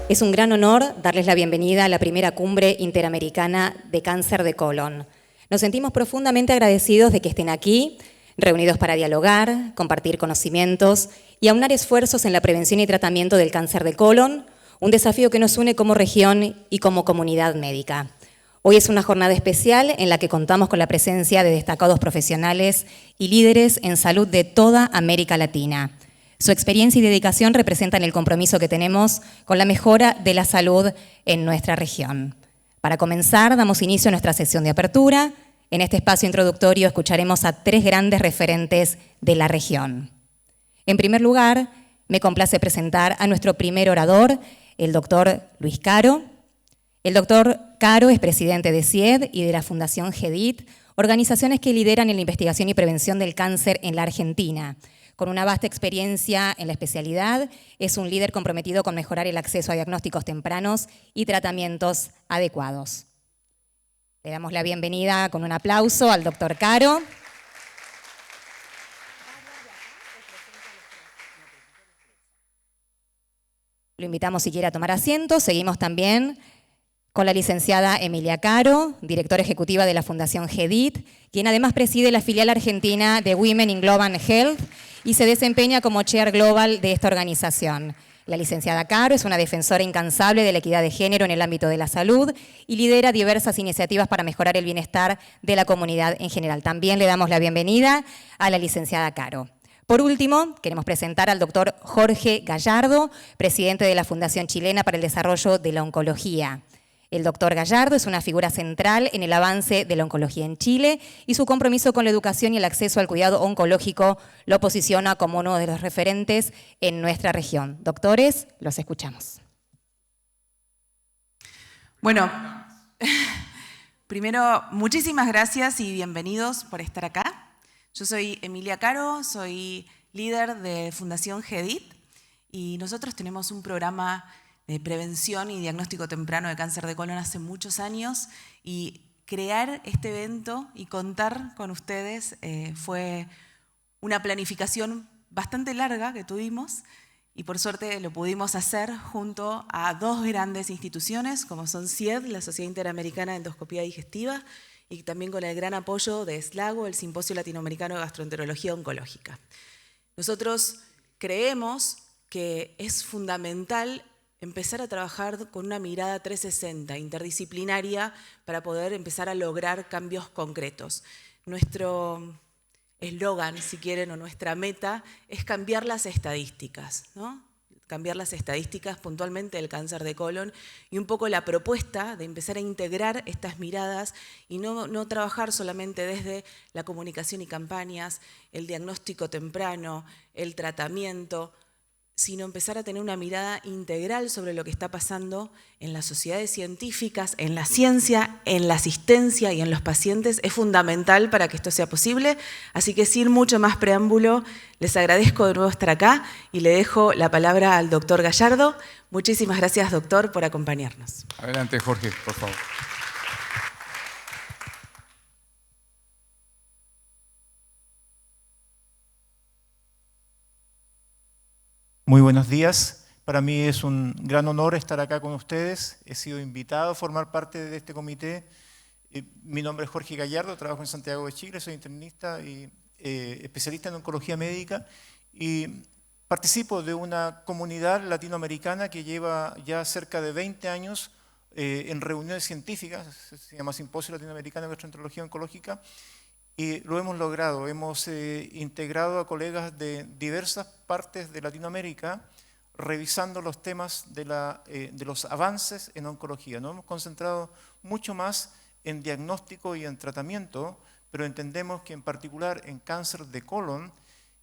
Es un gran honor darles la bienvenida a la primera cumbre interamericana de cáncer de colon. Nos sentimos profundamente agradecidos de que estén aquí, reunidos para dialogar, compartir conocimientos y aunar esfuerzos en la prevención y tratamiento del cáncer de colon, un desafío que nos une como región y como comunidad médica. Hoy es una jornada especial en la que contamos con la presencia de destacados profesionales y líderes en salud de toda América Latina. Su experiencia y dedicación representan el compromiso que tenemos con la mejora de la salud en nuestra región. Para comenzar, damos inicio a nuestra sesión de apertura. En este espacio introductorio escucharemos a 3 grandes referentes de la región. En primer lugar, me complace presentar a nuestro primer orador, el doctor Luis Caro. El doctor Caro es presidente de CIED y de la Fundación GEDIT, organizaciones que lideran en la investigación y prevención del cáncer en la Argentina. Con una vasta experiencia en la especialidad, es un líder comprometido con mejorar el acceso a diagnósticos tempranos y tratamientos adecuados. Le damos la bienvenida con un aplauso al doctor Caro. Lo invitamos si quiere a tomar asiento. Seguimos también con la licenciada Emilia Caro, directora ejecutiva de la Fundación GEDIT, quien además preside la filial argentina de Women in Global Health y se desempeña como Chair Global de esta organización. La licenciada Caro es una defensora incansable de la equidad de género en el ámbito de la salud y lidera diversas iniciativas para mejorar el bienestar de la comunidad en general. También le damos la bienvenida a la licenciada Caro. Por último, queremos presentar al doctor Jorge Gallardo, presidente de la Fundación Chilena para el Desarrollo de la Oncología. El doctor Gallardo es una figura central en el avance de la oncología en Chile y su compromiso con la educación y el acceso al cuidado oncológico lo posiciona como uno de los referentes en nuestra región. Doctores, los escuchamos. Bueno, primero, muchísimas gracias y bienvenidos por estar acá. Yo soy Emilia Caro, soy líder de Fundación GEDIT y nosotros tenemos un programa de prevención y diagnóstico temprano de cáncer de colon hace muchos años y crear este evento y contar con ustedes fue una planificación bastante larga que tuvimos y por suerte lo pudimos hacer junto a 2 grandes instituciones como son CIED, la Sociedad Interamericana de Endoscopía Digestiva, y también con el gran apoyo de SLAGO, el Simposio Latinoamericano de Gastroenterología Oncológica. Nosotros creemos que es fundamental empezar a trabajar con una mirada 360, interdisciplinaria, para poder empezar a lograr cambios concretos. Nuestro eslogan, si quieren, o nuestra meta, es cambiar las estadísticas, ¿no? Cambiar las estadísticas puntualmente del cáncer de colon y un poco la propuesta de empezar a integrar estas miradas y no trabajar solamente desde la comunicación y campañas, el diagnóstico temprano, el tratamiento, sino empezar a tener una mirada integral sobre lo que está pasando en las sociedades científicas, en la ciencia, en la asistencia y en los pacientes. Es fundamental para que esto sea posible, así que sin mucho más preámbulo, les agradezco de nuevo estar acá y le dejo la palabra al doctor Gallardo. Muchísimas gracias, doctor, por acompañarnos. Adelante, Jorge, por favor. Muy buenos días. Para mí es un gran honor estar acá con ustedes. He sido invitado a formar parte de este comité. Mi nombre es Jorge Gallardo, trabajo en Santiago de Chile, soy internista y especialista en oncología médica y participo de una comunidad latinoamericana que lleva ya cerca de 20 años en reuniones científicas, se llama Simposio Latinoamericano de Gastroenterología Oncológica, y lo hemos logrado. Hemos integrado a colegas de diversas partes de Latinoamérica revisando los temas de los avances en oncología. Nos hemos concentrado mucho más en diagnóstico y en tratamiento, pero entendemos que en particular en cáncer de colon,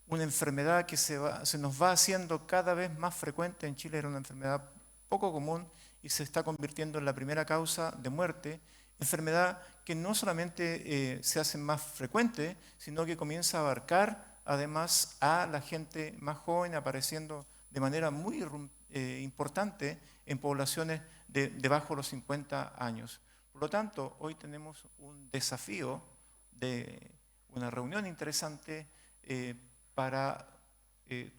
una enfermedad que se nos va haciendo cada vez más frecuente. En Chile era una enfermedad poco común y se está convirtiendo en la primera causa de muerte, enfermedad que no solamente se hace más frecuente, sino que comienza a abarcar además a la gente más joven, apareciendo de manera muy importante en poblaciones de bajo los 50 años. Por lo tanto, hoy tenemos un desafío de una reunión interesante para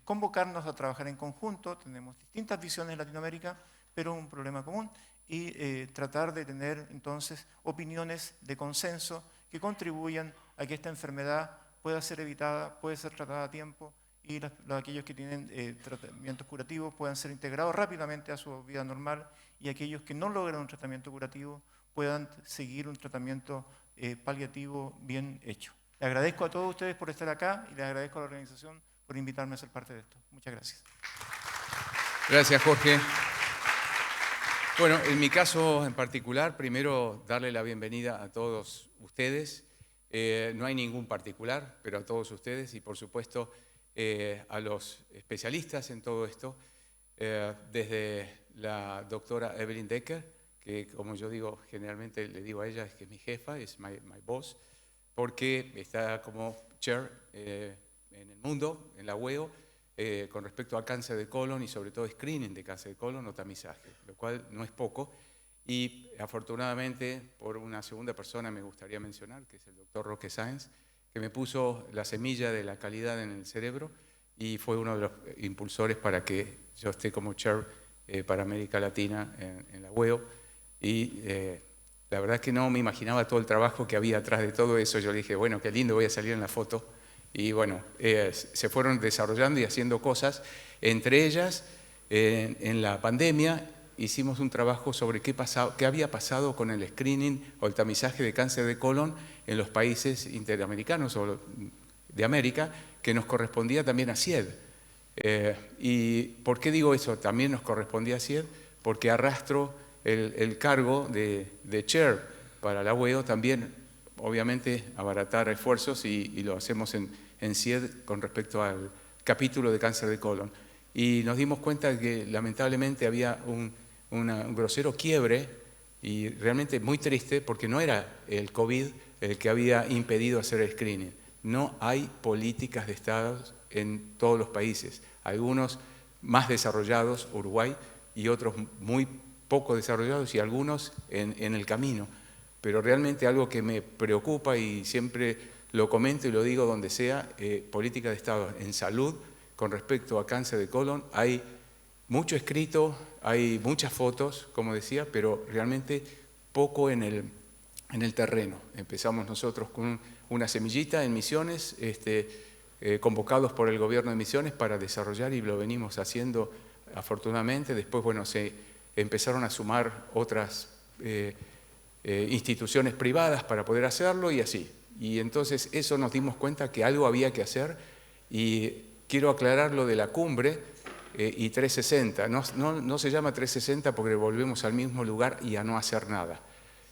convocarnos a trabajar en conjunto. Tenemos distintas visiones en Latinoamérica, pero un problema común, y tratar de tener entonces opiniones de consenso que contribuyan a que esta enfermedad pueda ser evitada, puede ser tratada a tiempo y aquellos que tienen tratamientos curativos puedan ser integrados rápidamente a su vida normal y aquellos que no logran un tratamiento curativo puedan seguir un tratamiento paliativo bien hecho. Les agradezco a todos ustedes por estar acá y les agradezco a la organización por invitarme a ser parte de esto. Muchas gracias. Gracias, Jorge. Bueno, en mi caso en particular, primero darle la bienvenida a todos ustedes. No hay ningún particular, pero a todos ustedes y por supuesto a los especialistas en todo esto, desde la doctora Evelyn Decker, que como yo digo, generalmente le digo a ella, es que es mi jefa, es my boss, porque está como chair en el mundo, en la WEO, con respecto a cáncer de colon y sobre todo screening de cáncer de colon o tamizaje, lo cual no es poco. Y afortunadamente, por una segunda persona me gustaría mencionar, que es el doctor Roque Sáenz, que me puso la semilla de la calidad en el cerebro y fue uno de los impulsores para que yo esté como chair para América Latina en la WEO. Y la verdad es que no me imaginaba todo el trabajo que había atrás de todo eso. Yo dije, bueno, qué lindo, voy a salir en la foto. Y bueno, se fueron desarrollando y haciendo cosas. Entre ellas, en la pandemia, hicimos un trabajo sobre qué había pasado con el screening o el tamizaje de cáncer de colon en los países interamericanos o de América, que nos correspondía también a CIED. ¿Y por qué digo eso? También nos correspondía a CIED, porque arrastro el cargo de chair para la WEO, también obviamente abaratar esfuerzos y lo hacemos en CIED con respecto al capítulo de cáncer de colon. Y nos dimos cuenta de que lamentablemente había un grosero quiebre y realmente muy triste porque no era el COVID el que había impedido hacer el screening. No hay políticas de Estado en todos los países. Algunos más desarrollados, Uruguay, y otros muy poco desarrollados y algunos en el camino. Pero realmente algo que me preocupa y siempre lo comento y lo digo donde sea, política de Estado en salud con respecto a cáncer de colon. Hay mucho escrito, hay muchas fotos, como decía, pero realmente poco en el terreno. Empezamos nosotros con una semillita en Misiones, convocados por el gobierno de Misiones para desarrollar y lo venimos haciendo afortunadamente. Después, bueno, se empezaron a sumar otras instituciones privadas para poder hacerlo y así. Y entonces eso nos dimos cuenta que algo había que hacer y quiero aclarar lo de la cumbre y 360. No se llama 360 porque volvemos al mismo lugar y a no hacer nada,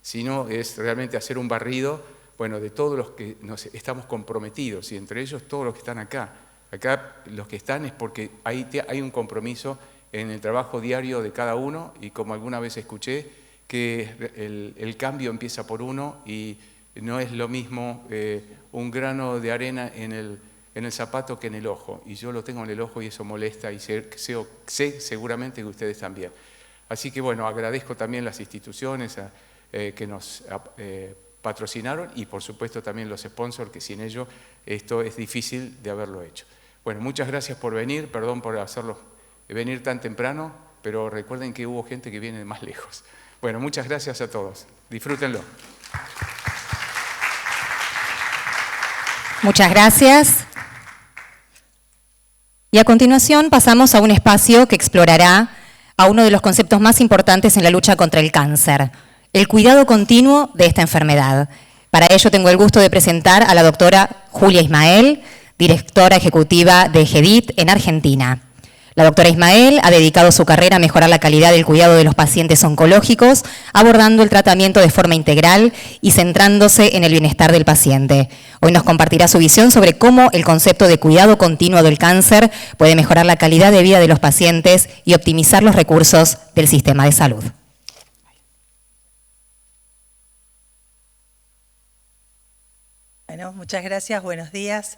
sino es realmente hacer un barrido, bueno, de todos los que nos estamos comprometidos y entre ellos todos los que están acá. Acá los que están es porque hay un compromiso en el trabajo diario de cada uno y como alguna vez escuché, que el cambio empieza por uno y no es lo mismo un grano de arena en el zapato que en el ojo. Y yo lo tengo en el ojo y eso molesta y sé seguramente que ustedes también. Así que bueno, agradezco también las instituciones que nos patrocinaron y por supuesto también los sponsors, que sin ellos esto es difícil de haberlo hecho. Bueno, muchas gracias por venir, perdón por hacerlo venir tan temprano, pero recuerden que hubo gente que viene de más lejos. Bueno, muchas gracias a todos. Disfrútenlo. Muchas gracias. Y a continuación pasamos a un espacio que explorará a uno de los conceptos más importantes en la lucha contra el cáncer, el cuidado continuo de esta enfermedad. Para ello tengo el gusto de presentar a la doctora Julia Ismael, directora ejecutiva de GEDIT en Argentina. La doctora Ismael ha dedicado su carrera a mejorar la calidad del cuidado de los pacientes oncológicos, abordando el tratamiento de forma integral y centrándose en el bienestar del paciente. Hoy nos compartirá su visión sobre cómo el concepto de cuidado continuo del cáncer puede mejorar la calidad de vida de los pacientes y optimizar los recursos del sistema de salud. Bueno, muchas gracias, buenos días.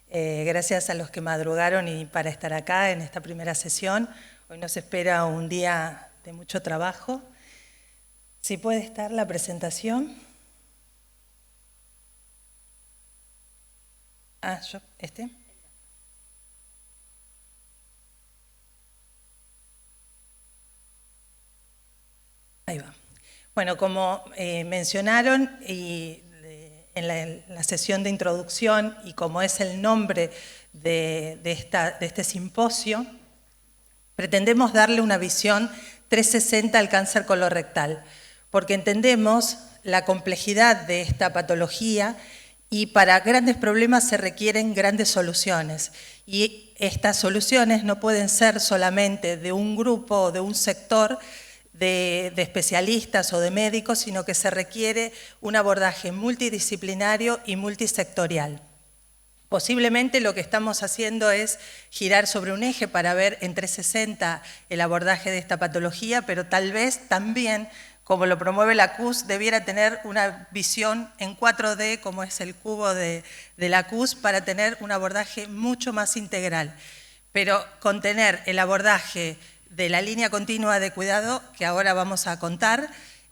Gracias a los que madrugaron y para estar acá en esta primera sesión. Hoy nos espera un día de mucho trabajo. Si puede estar la presentación. Bueno, como mencionaron en la sesión de introducción y como es el nombre de este simposio, pretendemos darle una visión 360 al cáncer colorectal, porque entendemos la complejidad de esta patología y para grandes problemas se requieren grandes soluciones. Y estas soluciones no pueden ser solamente de un grupo o de un sector de especialistas o de médicos, sino que se requiere un abordaje multidisciplinario y multisectorial. Posiblemente lo que estamos haciendo es girar sobre un eje para ver en 360 el abordaje de esta patología, pero tal vez también, como lo promueve la CUS, debiera tener una visión en 4D, como es el cubo de la CUS, para tener un abordaje mucho más integral. Pero con tener el abordaje de la línea continua de cuidado, que ahora vamos a contar,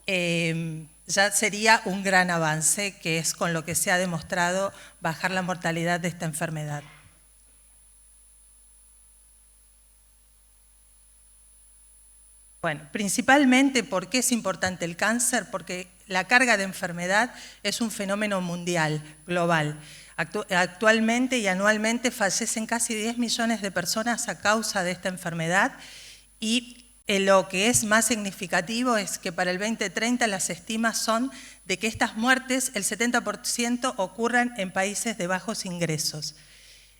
ya sería un gran avance, que es con lo que se ha demostrado bajar la mortalidad de esta enfermedad. Bueno, principalmente, ¿por qué es importante el cáncer? Porque la carga de enfermedad es un fenómeno mundial, global. Actualmente y anualmente fallecen casi 10 millones de personas a causa de esta enfermedad y lo que es más significativo es que para el 2030 las estimas son de que estas muertes, el 70% ocurran en países de bajos ingresos.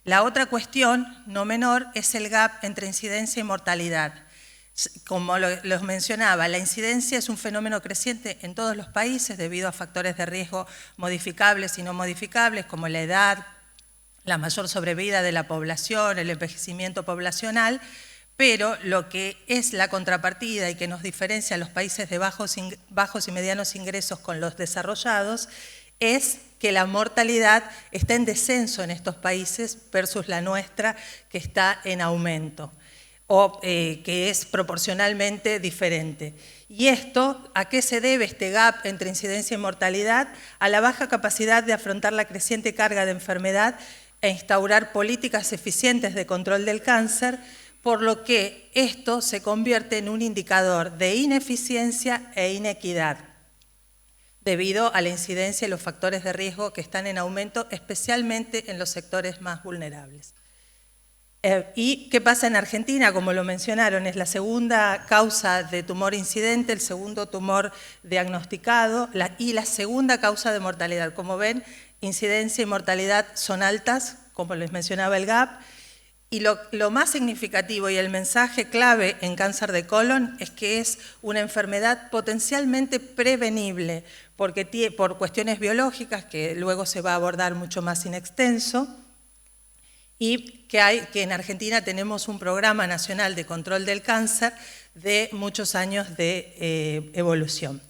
La otra cuestión, no menor, es el gap entre incidencia y mortalidad. Como los mencionaba, la incidencia es un fenómeno creciente en todos los países debido a factores de riesgo modificables y no modificables, como la edad, la mayor sobrevida de la población, el envejecimiento poblacional, pero lo que es la contrapartida y que nos diferencia a los países de bajos y medianos ingresos con los desarrollados es que la mortalidad está en descenso en estos países versus la nuestra, que está en aumento o que es proporcionalmente diferente. ¿Y esto a qué se debe este gap entre incidencia y mortalidad? A la baja capacidad de afrontar la creciente carga de enfermedad e instaurar políticas eficientes de control del cáncer, por lo que esto se convierte en un indicador de ineficiencia e inequidad, debido a la incidencia y los factores de riesgo que están en aumento, especialmente en los sectores más vulnerables. ¿Y qué pasa en Argentina? Como lo mencionaron, es la segunda causa de tumor incidente, el segundo tumor diagnosticado y la segunda causa de mortalidad. Como ven, incidencia y mortalidad son altas, como les mencionaba el GAP, y lo más significativo y el mensaje clave en cáncer de colon es que es una enfermedad potencialmente prevenible, porque por cuestiones biológicas, que luego se va a abordar mucho más in extenso, y que en Argentina tenemos un programa nacional de control del cáncer de muchos años de evolución.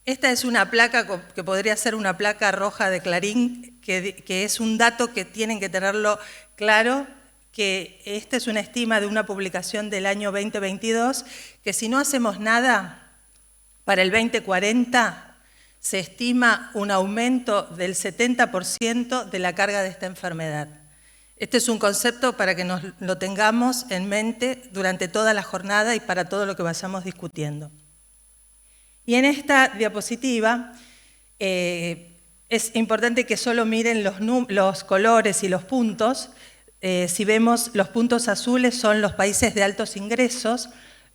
Esta es una placa que podría ser una placa roja de Clarín, que es un dato que tienen que tenerlo claro, que esta es una estima de una publicación del año 2022, que si no hacemos nada, para el 2040 se estima un aumento del 70% de la carga de esta enfermedad. Este es un concepto para que nos lo tengamos en mente durante toda la jornada y para todo lo que vayamos discutiendo. Y en esta diapositiva es importante que solo miren los colores y los puntos. Si vemos, los puntos azules son los países de altos ingresos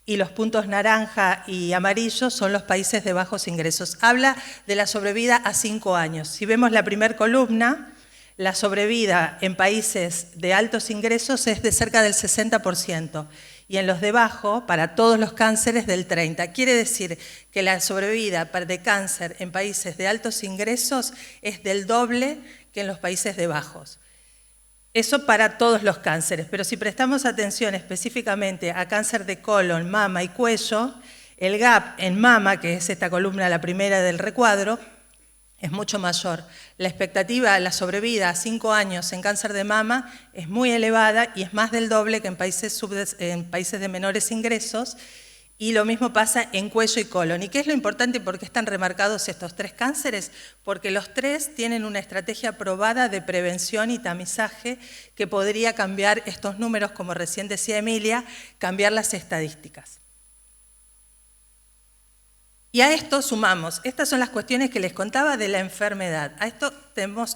y los puntos naranja y amarillo son los países de bajos ingresos. Habla de la sobrevida a 5 años. Si vemos la primera columna, la sobrevida en países de altos ingresos es de cerca del 60% y en los de bajo, para todos los cánceres, del 30%. Quiere decir que la sobrevida de cáncer en países de altos ingresos es del doble que en los países de bajos. Eso para todos los cánceres, pero si prestamos atención específicamente a cáncer de colon, mama y cuello, el gap en mama, que es esta columna, la primera del recuadro, es mucho mayor. La expectativa, la sobrevida a 5 años en cáncer de mama es muy elevada y es más del doble que en países de menores ingresos, y lo mismo pasa en cuello y colon. ¿Y qué es lo importante y por qué están remarcados estos 3 cánceres? Porque los 3 tienen una estrategia probada de prevención y tamizaje que podría cambiar estos números, como recién decía Emilia, cambiar las estadísticas. Y a esto sumamos, estas son las cuestiones que les contaba de la enfermedad. A esto tenemos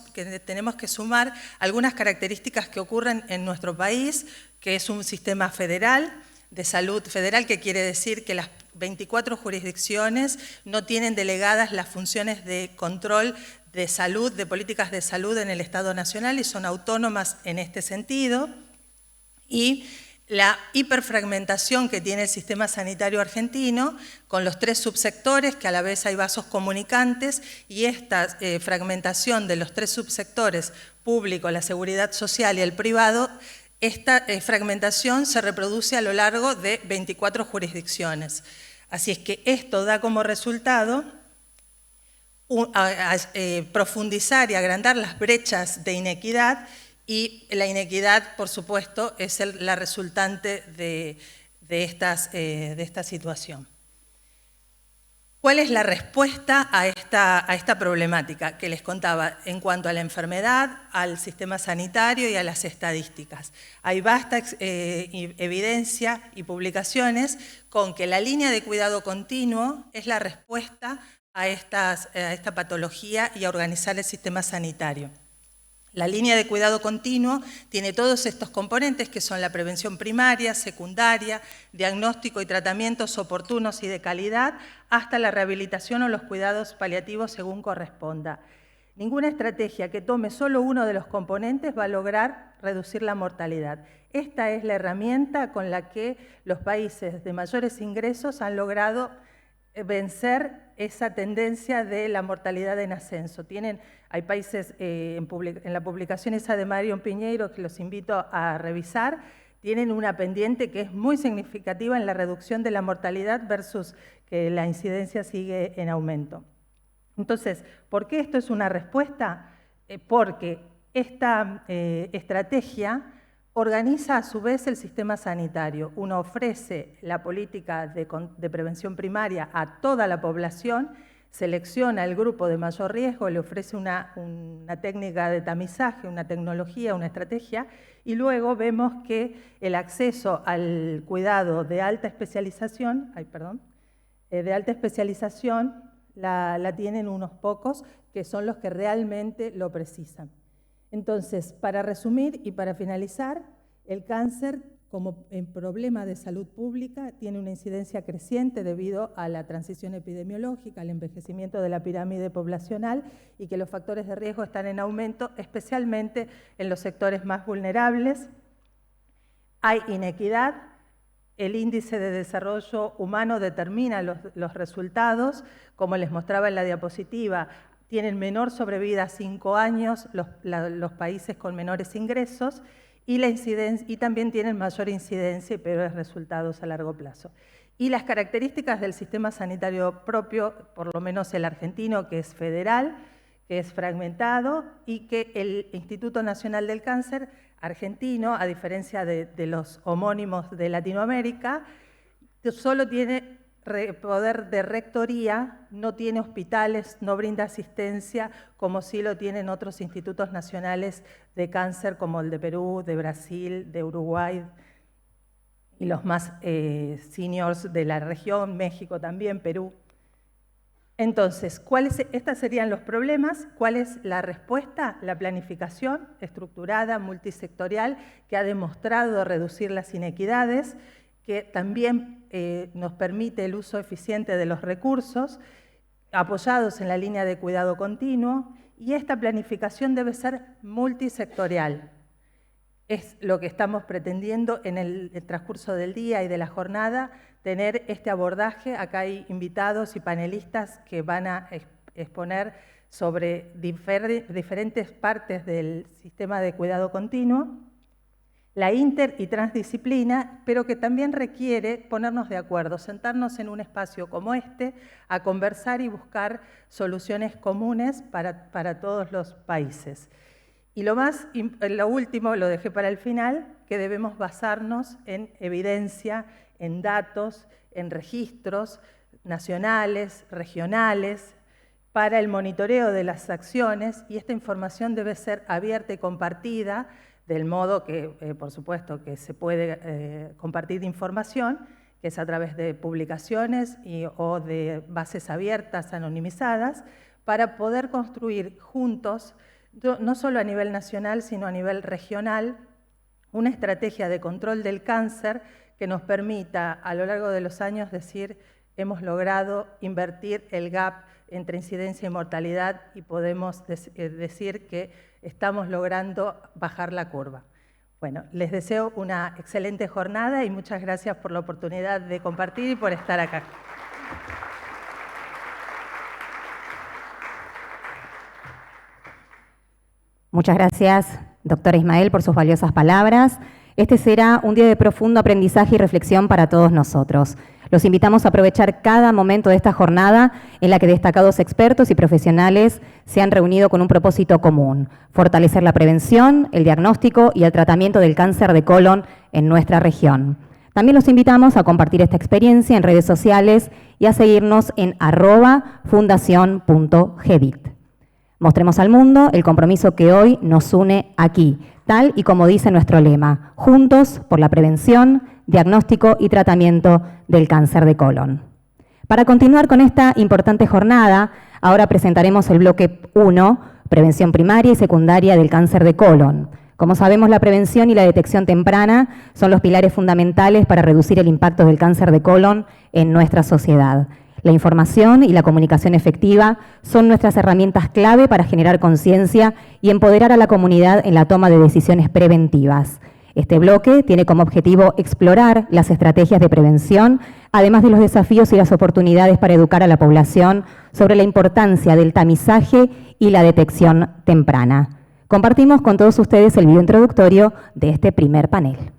que sumar algunas características que ocurren en nuestro país, que es un sistema federal, de salud federal, que quiere decir que las 24 jurisdicciones no tienen delegadas las funciones de control de salud, de políticas de salud en el Estado Nacional y son autónomas en este sentido. Y la hiperfragmentación que tiene el sistema sanitario argentino, con los 3 subsectores, que a la vez hay vasos comunicantes, y esta fragmentación de los 3 subsectores, público, la seguridad social y el privado, esta fragmentación se reproduce a lo largo de 24 jurisdicciones. Así es que esto da como resultado profundizar y agrandar las brechas de inequidad, y la inequidad, por supuesto, es la resultante de esta situación. ¿Cuál es la respuesta a esta problemática que les contaba en cuanto a la enfermedad, al sistema sanitario y a las estadísticas? Hay vasta evidencia y publicaciones con que la línea de cuidado continuo es la respuesta a esta patología y a organizar el sistema sanitario. La línea de cuidado continuo tiene todos estos componentes que son la prevención primaria, secundaria, diagnóstico y tratamientos oportunos y de calidad, hasta la rehabilitación o los cuidados paliativos según corresponda. Ninguna estrategia que tome solo uno de los componentes va a lograr reducir la mortalidad. Esta es la herramienta con la que los países de mayores ingresos han logrado vencer esa tendencia de la mortalidad en ascenso. Hay países, en la publicación esa de Marion Piñeiro, que los invito a revisar, tienen una pendiente que es muy significativa en la reducción de la mortalidad versus que la incidencia sigue en aumento. Entonces, ¿por qué esto es una respuesta? Porque esta estrategia organiza a su vez el sistema sanitario. Uno ofrece la política de prevención primaria a toda la población, selecciona el grupo de mayor riesgo, le ofrece una técnica de tamizaje, una tecnología, una estrategia, y luego vemos que el acceso al cuidado de alta especialización, la tienen unos pocos, que son los que realmente lo precisan. Entonces, para resumir y para finalizar, el cáncer como problema de salud pública tiene una incidencia creciente debido a la transición epidemiológica, al envejecimiento de la pirámide poblacional y que los factores de riesgo están en aumento, especialmente en los sectores más vulnerables. Hay inequidad, el índice de desarrollo humano determina los resultados, como les mostraba en la diapositiva. Tienen menor sobrevida a 5 años los países con menores ingresos y también tienen mayor incidencia y peores resultados a largo plazo. Y las características del sistema sanitario propio, por lo menos el argentino, que es federal, que es fragmentado, y que el Instituto Nacional del Cáncer argentino, a diferencia de los homónimos de Latinoamérica, solo tiene poder de rectoría, no tiene hospitales, no brinda asistencia como sí lo tienen otros institutos nacionales de cáncer como el de Perú, de Brasil, de Uruguay y los más seniors de la región, México también, Perú. Entonces, estos serían los problemas. ¿Cuál es la respuesta? La planificación estructurada, multisectorial, que ha demostrado reducir las inequidades, que también nos permite el uso eficiente de los recursos, apoyados en la línea de cuidado continuo, y esta planificación debe ser multisectorial. Es lo que estamos pretendiendo en el transcurso del día y de la jornada, tener este abordaje. Acá hay invitados y panelistas que van a exponer sobre diferentes partes del sistema de cuidado continuo, la inter y transdisciplina, pero que también requiere ponernos de acuerdo, sentarnos en un espacio como este, a conversar y buscar soluciones comunes para todos los países. Y lo último, lo dejé para el final, que debemos basarnos en evidencia, en datos, en registros nacionales, regionales, para el monitoreo de las acciones, y esta información debe ser abierta y compartida, del modo que, por supuesto, que se puede compartir información, que es a través de publicaciones o de bases abiertas, anonimizadas, para poder construir juntos, no solo a nivel nacional, sino a nivel regional, una estrategia de control del cáncer que nos permita a lo largo de los años decir hemos logrado invertir el gap entre incidencia y mortalidad y podemos decir que estamos logrando bajar la curva. Bueno, les deseo una excelente jornada y muchas gracias por la oportunidad de compartir y por estar acá. Muchas gracias, doctora Ismael, por sus valiosas palabras. Este será un día de profundo aprendizaje y reflexión para todos nosotros. Los invitamos a aprovechar cada momento de esta jornada en la que destacados expertos y profesionales se han reunido con un propósito común: fortalecer la prevención, el diagnóstico y el tratamiento del cáncer de colon en nuestra región. También los invitamos a compartir esta experiencia en redes sociales y a seguirnos en @fundacion.gedit. Mostremos al mundo el compromiso que hoy nos une aquí, tal y como dice nuestro lema: juntos por la prevención, diagnóstico y tratamiento del cáncer de colon. Para continuar con esta importante jornada, ahora presentaremos el bloque 1, prevención primaria y secundaria del cáncer de colon. Como sabemos, la prevención y la detección temprana son los pilares fundamentales para reducir el impacto del cáncer de colon en nuestra sociedad. La información y la comunicación efectiva son nuestras herramientas clave para generar conciencia y empoderar a la comunidad en la toma de decisiones preventivas. Este bloque tiene como objetivo explorar las estrategias de prevención, además de los desafíos y las oportunidades para educar a la población sobre la importancia del tamizaje y la detección temprana. Compartimos con todos ustedes el video introductorio de este primer panel.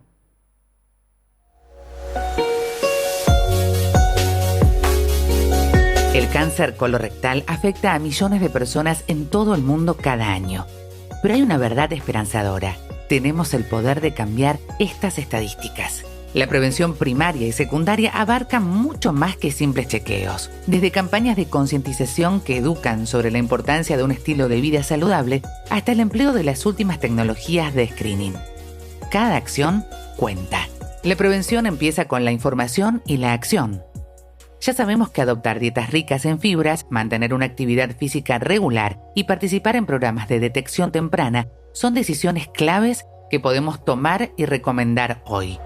El cáncer colorectal afecta a millones de personas en todo el mundo cada año. Pero hay una verdad esperanzadora. Tenemos el poder de cambiar estas estadísticas. La prevención primaria y secundaria abarca mucho más que simples chequeos. Desde campañas de concientización que educan sobre la importancia de un estilo de vida saludable hasta el empleo de las últimas tecnologías de screening. Cada acción cuenta. La prevención empieza con la información y la acción. Ya sabemos que adoptar dietas ricas en fibras, mantener una actividad física regular y participar en programas de detección temprana son decisiones claves que podemos tomar y recomendar hoy.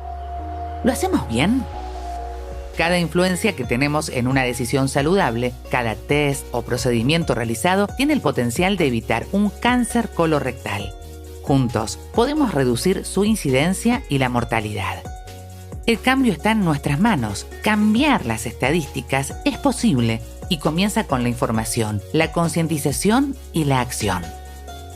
¿Lo hacemos bien? Cada influencia que tenemos en una decisión saludable, cada test o procedimiento realizado tiene el potencial de evitar un cáncer colorectal. Juntos podemos reducir su incidencia y la mortalidad. El cambio está en nuestras manos. Cambiar las estadísticas es posible y comienza con la información, la concientización y la acción.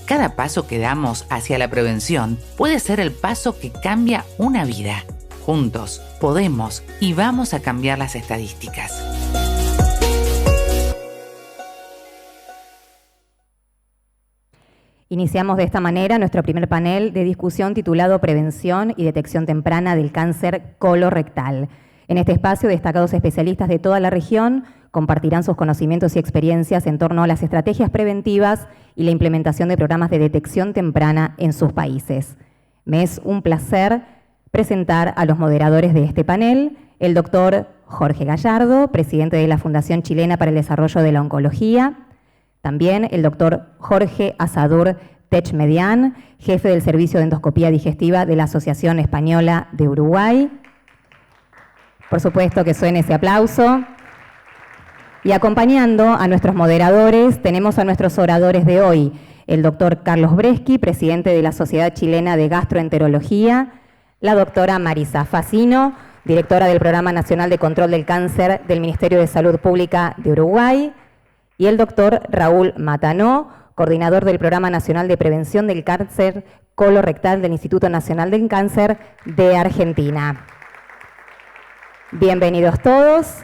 Cada paso que damos hacia la prevención puede ser el paso que cambia una vida. Juntos podemos y vamos a cambiar las estadísticas. Iniciamos de esta manera nuestro primer panel de discusión titulado Prevención y detección temprana del cáncer colorectal. En este espacio, destacados especialistas de toda la región compartirán sus conocimientos y experiencias en torno a las estrategias preventivas y la implementación de programas de detección temprana en sus países. Me es un placer presentar a los moderadores de este panel: el doctor Jorge Gallardo, presidente de la Fundación Chilena para el Desarrollo de la Oncología; también el doctor Jorge Azadur Techmedian, jefe del Servicio de Endoscopía Digestiva de la Asociación Española de Uruguay. Por supuesto que suene ese aplauso. Y acompañando a nuestros moderadores, tenemos a nuestros oradores de hoy: el doctor Carlos Breschi, presidente de la Sociedad Chilena de Gastroenterología; la doctora Marisa Facino, directora del Programa Nacional de Control del Cáncer del Ministerio de Salud Pública de Uruguay; y el doctor Raúl Matanó, coordinador del Programa Nacional de Prevención del Cáncer Colorectal del Instituto Nacional del Cáncer de Argentina. Bienvenidos todos.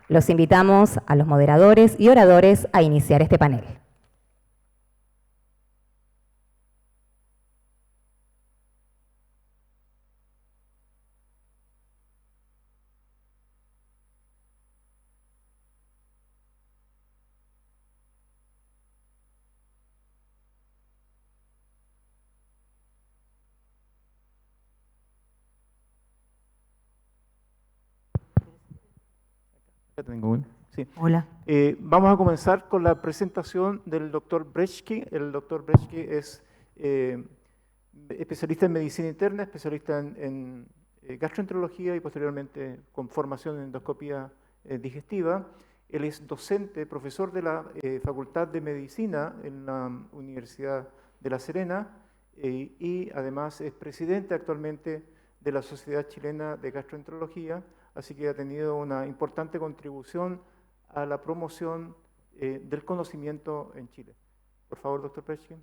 Los invitamos a los moderadores y oradores a iniciar este panel. Ya tengo uno. Sí. Hola. Vamos a comenzar con la presentación del doctor Brechke. El doctor Brechke es especialista en medicina interna, especialista en gastroenterología y posteriormente con formación en endoscopía digestiva. Él es docente, profesor de la Facultad de Medicina en la Universidad de La Serena y además es presidente actualmente de la Sociedad Chilena de Gastroenterología, así que ha tenido una importante contribución a la promoción del conocimiento en Chile. Por favor, doctor Brechke.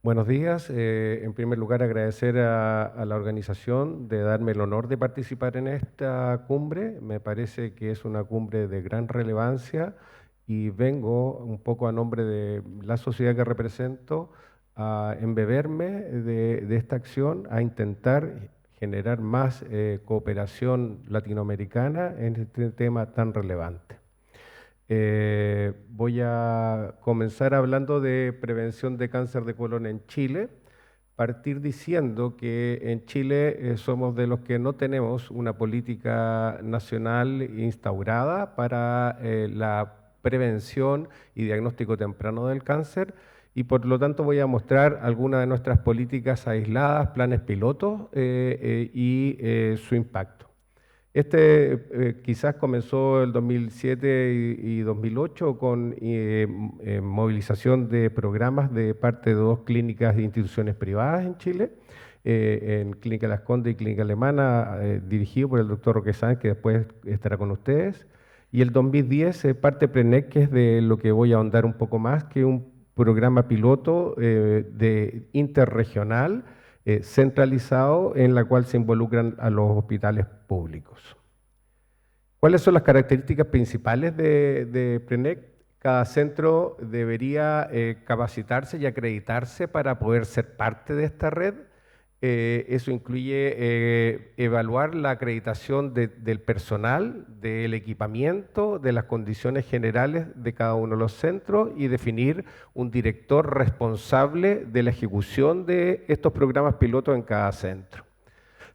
Buenos días. En primer lugar, agradecer a la organización de darme el honor de participar en esta cumbre. Me parece que es una cumbre de gran relevancia y vengo un poco a nombre de la sociedad que represento a embeberme de esta acción, a intentar generar más cooperación latinoamericana en este tema tan relevante. Voy a comenzar hablando de prevención de cáncer de colon en Chile. Partir diciendo que en Chile somos de los que no tenemos una política nacional instaurada para la prevención y diagnóstico temprano del cáncer y por lo tanto voy a mostrar algunas de nuestras políticas aisladas, planes pilotos y su impacto. Quizás comenzó el 2007 y 2008 con movilización de programas de parte de 2 clínicas e instituciones privadas en Chile, en Clínica Las Condes y Clínica Alemana, dirigido por el doctor Roque Sáenz, que después estará con ustedes. Y el 2010 parte PRENEC, que es de lo que voy a ahondar un poco más, que es un programa piloto interregional, centralizado en la cual se involucran a los hospitales públicos. ¿Cuáles son las características principales de PRENEC? Cada centro debería capacitarse y acreditarse para poder ser parte de esta red. Eso incluye evaluar la acreditación del personal, del equipamiento, de las condiciones generales de cada uno de los centros y definir un director responsable de la ejecución de estos programas pilotos en cada centro.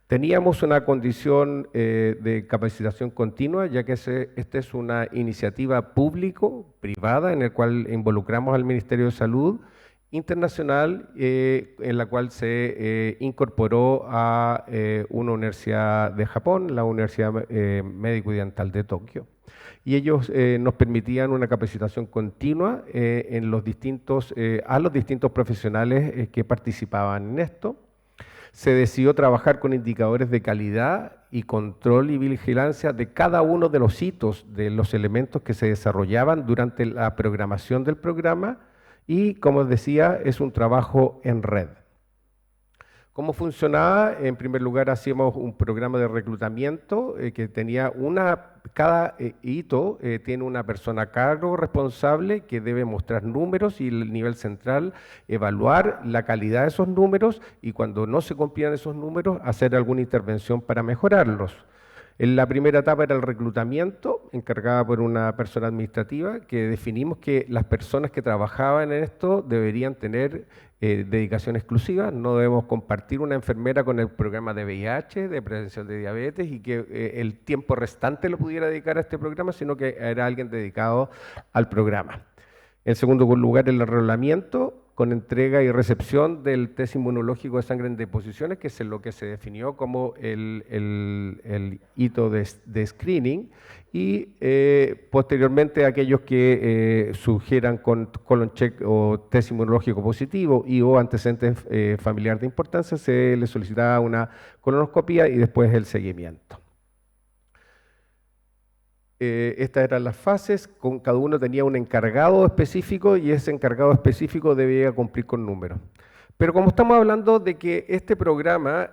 Teníamos una condición de capacitación continua, ya que esta es una iniciativa público-privada en la cual involucramos al Ministerio de Salud internacional, en la cual se incorporó a una universidad de Japón, la Universidad Médico y Dental de Tokio. Y ellos nos permitían una capacitación continua a los distintos profesionales que participaban en esto. Se decidió trabajar con indicadores de calidad y control y vigilancia de cada uno de los hitos, de los elementos que se desarrollaban durante la programación del programa y, como os decía, es un trabajo en red. ¿Cómo funcionaba? En primer lugar, hacíamos un programa de reclutamiento que tenía cada hito tiene una persona a cargo responsable que debe mostrar números y el nivel central evaluar la calidad de esos números y cuando no se cumplían esos números hacer alguna intervención para mejorarlos. En la primera etapa era el reclutamiento, encargada por una persona administrativa, que definimos que las personas que trabajaban en esto deberían tener dedicación exclusiva, no debemos compartir una enfermera con el programa de VIH, de prevención de diabetes, y que el tiempo restante lo pudiera dedicar a este programa, sino que era alguien dedicado al programa. En segundo lugar, el enrolamiento, con entrega y recepción del test inmunológico de sangre en deposiciones, que es lo que se definió como el hito de screening, y posteriormente aquellos que sugieran con colon check o test inmunológico positivo y o antecedentes familiar de importancia, se les solicitaba una colonoscopia y después el seguimiento. Estas eran las fases, cada uno tenía un encargado específico y ese encargado específico debía cumplir con números. Pero como estamos hablando de que este programa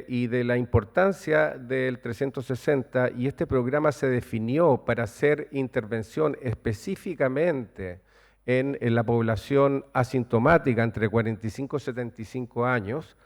y de la importancia del 360 y este programa se definió para hacer intervención específicamente en la población asintomática entre 45 y 75 años,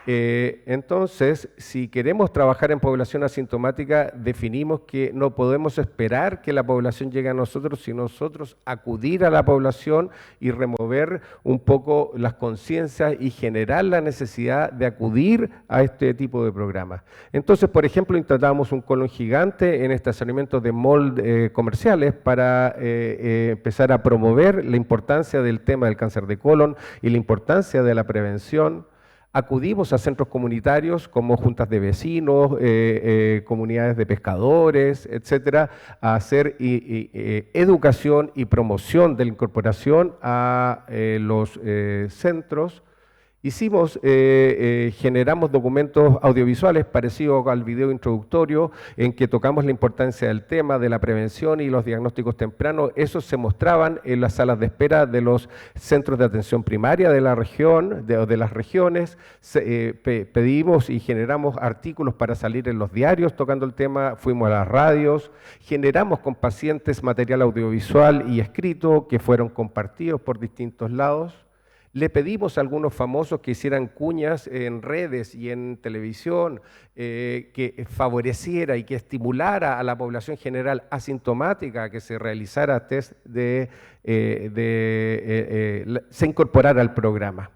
Entonces, si queremos trabajar en población asintomática, definimos que no podemos esperar que la población llegue a nosotros, sino nosotros acudir a la población y remover un poco las conciencias y generar la necesidad de acudir a este tipo de programas. Entonces, por ejemplo, instalamos un colon gigante en estacionamientos de mall comerciales para empezar a promover la importancia del tema del cáncer de colon y la importancia de la prevención. Acudimos a centros comunitarios como juntas de vecinos, comunidades de pescadores, etcétera, a hacer educación y promoción de la incorporación a los centros. Generamos documentos audiovisuales parecidos al video introductorio en que tocamos la importancia del tema de la prevención y los diagnósticos tempranos. Esos se mostraban en las salas de espera de los centros de atención primaria de la región, de las regiones. Pedimos y generamos artículos para salir en los diarios tocando el tema, fuimos a las radios, generamos con pacientes material audiovisual y escrito que fueron compartidos por distintos lados. Le pedimos a algunos famosos que hicieran cuñas en redes y en televisión que favoreciera y que estimulara a la población general asintomática a que se realizara test se incorporara al programa.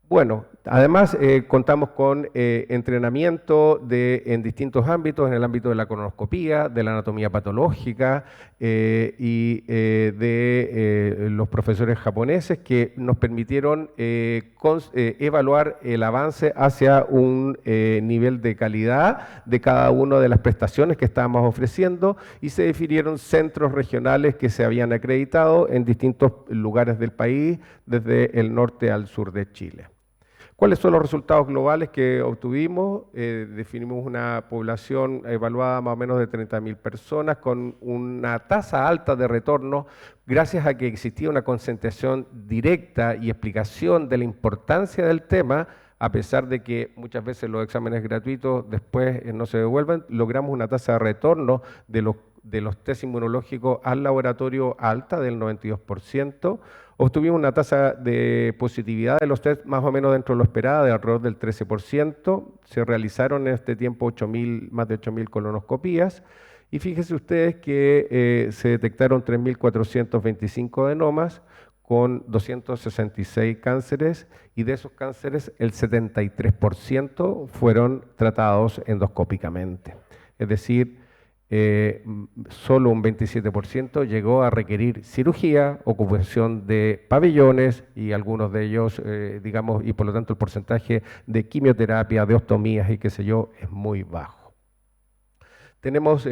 Bueno, además contamos con entrenamiento en distintos ámbitos, en el ámbito de la colonoscopía, de la anatomía patológica y de los profesores japoneses que nos permitieron evaluar el avance hacia un nivel de calidad de cada una de las prestaciones que estábamos ofreciendo y se definieron centros regionales que se habían acreditado en distintos lugares del país, desde el norte al sur de Chile. ¿Cuáles son los resultados globales que obtuvimos? Definimos una población evaluada más o menos de 30.000 personas con una tasa alta de retorno gracias a que existía una concentración directa y explicación de la importancia del tema, a pesar de que muchas veces los exámenes gratuitos después no se devuelven. Logramos una tasa de retorno de los test inmunológicos al laboratorio alta del 92%. Obtuvimos una tasa de positividad de los test más o menos dentro de lo esperado, de alrededor del 13%. Se realizaron en este tiempo más de 8.000 colonoscopías. Y fíjense ustedes que se detectaron 3.425 adenomas con 266 cánceres, y de esos cánceres el 73% fueron tratados endoscópicamente. Es decir, solo un 27% llegó a requerir cirugía, ocupación de pabellones y algunos de ellos, y por lo tanto el porcentaje de quimioterapia, de ostomías y qué sé yo, es muy bajo. Tenemos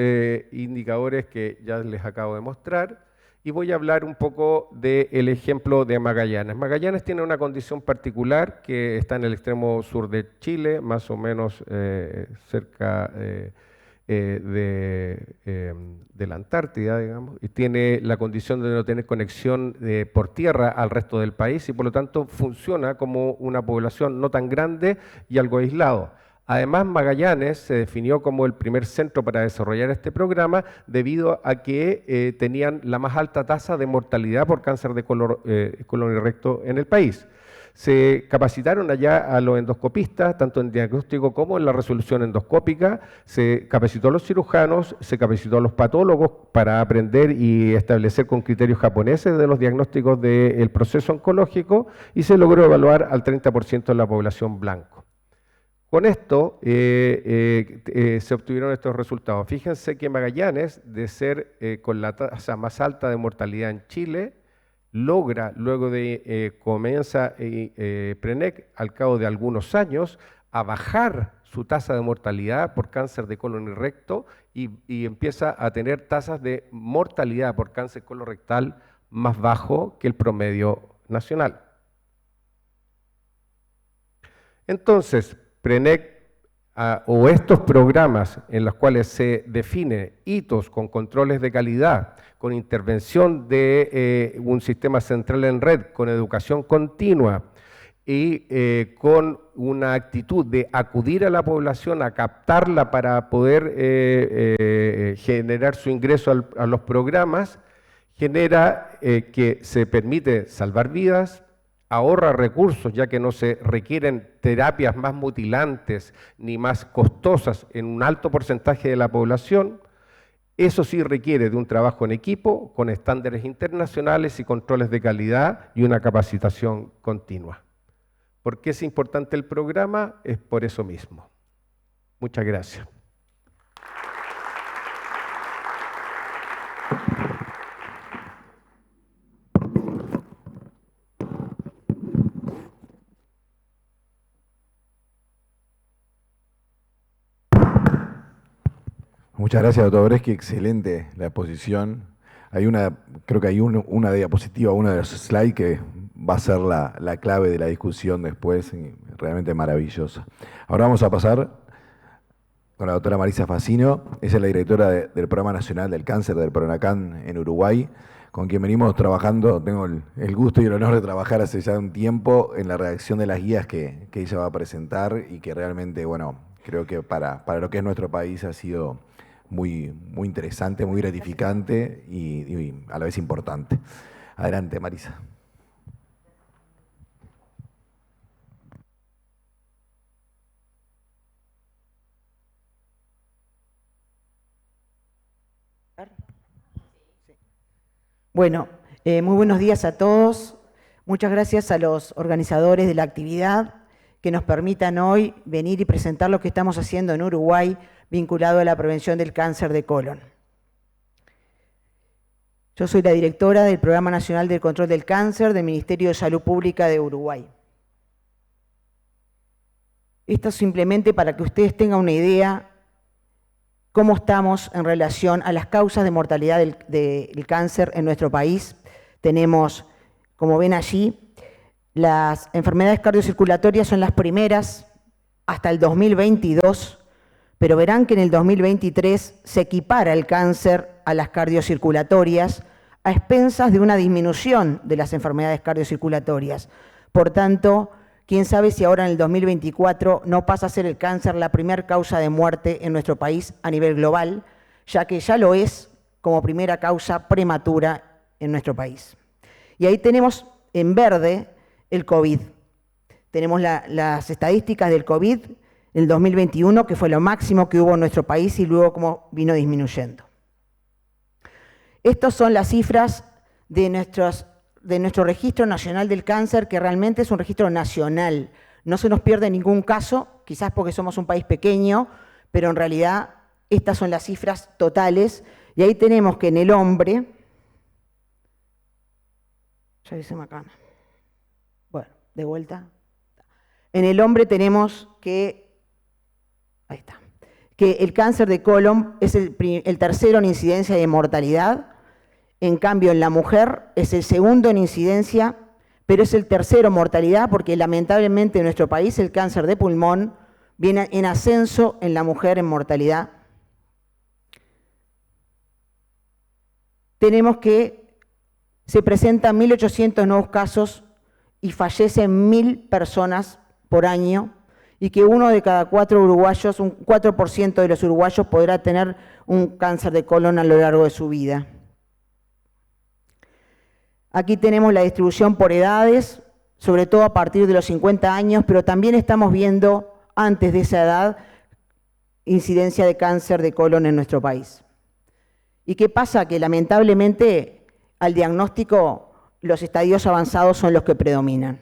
indicadores que ya les acabo de mostrar y voy a hablar un poco del ejemplo de Magallanes. Magallanes tiene una condición particular que está en el extremo sur de Chile, más o menos cerca de la Antártida, digamos, y tiene la condición de no tener conexión por tierra al resto del país y por lo tanto funciona como una población no tan grande y algo aislado. Además, Magallanes se definió como el primer centro para desarrollar este programa debido a que tenían la más alta tasa de mortalidad por cáncer de colon y recto en el país. Se capacitaron allá a los endoscopistas, tanto en diagnóstico como en la resolución endoscópica, se capacitó a los cirujanos, se capacitó a los patólogos para aprender y establecer con criterios japoneses de los diagnósticos del proceso oncológico y se logró evaluar al 30% de la población blanco. Con esto se obtuvieron estos resultados. Fíjense que Magallanes, de ser con la tasa más alta de mortalidad en Chile, logra, luego de comienza PRENEC, al cabo de algunos años, a bajar su tasa de mortalidad por cáncer de colon y recto y empieza a tener tasas de mortalidad por cáncer colorectal más bajo que el promedio nacional. Entonces, PRENEC o estos programas en los cuales se define hitos con controles de calidad, con intervención de un sistema central en red, con educación continua y con una actitud de acudir a la población, a captarla para poder generar su ingreso a los programas, genera que se permite salvar vidas, ahorra recursos, ya que no se requieren terapias más mutilantes ni más costosas en un alto porcentaje de la población. Eso sí requiere de un trabajo en equipo, con estándares internacionales y controles de calidad y una capacitación continua. ¿Por qué es importante el programa? Es por eso mismo. Muchas gracias. Muchas gracias, doctor Bresky. Excelente la exposición. Creo que hay una diapositiva, una de los slides que va a ser la clave de la discusión después, y realmente maravillosa. Ahora vamos a pasar con la doctora Marisa Facino. Ella es la directora del Programa Nacional del Cáncer del PRONACAN en Uruguay, con quien venimos trabajando. Tengo el gusto y el honor de trabajar hace ya un tiempo en la redacción de las guías que ella va a presentar y que realmente, bueno, creo que para lo que es nuestro país ha sido muy interesante, muy gratificante y a la vez importante. Adelante, Marisa. Bueno, muy buenos días a todos. Muchas gracias a los organizadores de la actividad que nos permitan hoy venir y presentar lo que estamos haciendo en Uruguay vinculado a la prevención del cáncer de colon. Yo soy la directora del Programa Nacional del Control del Cáncer del Ministerio de Salud Pública de Uruguay. Esto simplemente para que ustedes tengan una idea cómo estamos en relación a las causas de mortalidad del cáncer en nuestro país. Tenemos, como ven allí, las enfermedades cardiocirculatorias son las primeras hasta el 2022, pero verán que en el 2023 se equipara el cáncer a las cardiocirculatorias a expensas de una disminución de las enfermedades cardiocirculatorias. Por tanto, quién sabe si ahora en el 2024 no pasa a ser el cáncer la primera causa de muerte en nuestro país a nivel global, ya que ya lo es como primera causa prematura en nuestro país. Y ahí tenemos en verde el COVID. Tenemos las estadísticas del COVID en el 2021, que fue lo máximo que hubo en nuestro país y luego cómo vino disminuyendo. Estas son las cifras de nuestro Registro Nacional del Cáncer, que realmente es un registro nacional. No se nos pierde ningún caso, quizás porque somos un país pequeño, pero en realidad estas son las cifras totales. Y ahí tenemos que en el hombre, ya dice Macana, bueno, de vuelta. En el hombre tenemos que, ahí está, que el cáncer de colon es el tercero en incidencia de mortalidad. En cambio, en la mujer es el segundo en incidencia, pero es el tercero en mortalidad, porque lamentablemente en nuestro país el cáncer de pulmón viene en ascenso en la mujer en mortalidad. Tenemos que se presentan 1.800 nuevos casos y fallecen 1.000 personas por año, y que uno de cada 4 uruguayos, un 4% de los uruguayos podrá tener un cáncer de colon a lo largo de su vida. Aquí tenemos la distribución por edades, sobre todo a partir de los 50 años, pero también estamos viendo antes de esa edad incidencia de cáncer de colon en nuestro país. ¿Y qué pasa? Que lamentablemente al diagnóstico los estadios avanzados son los que predominan.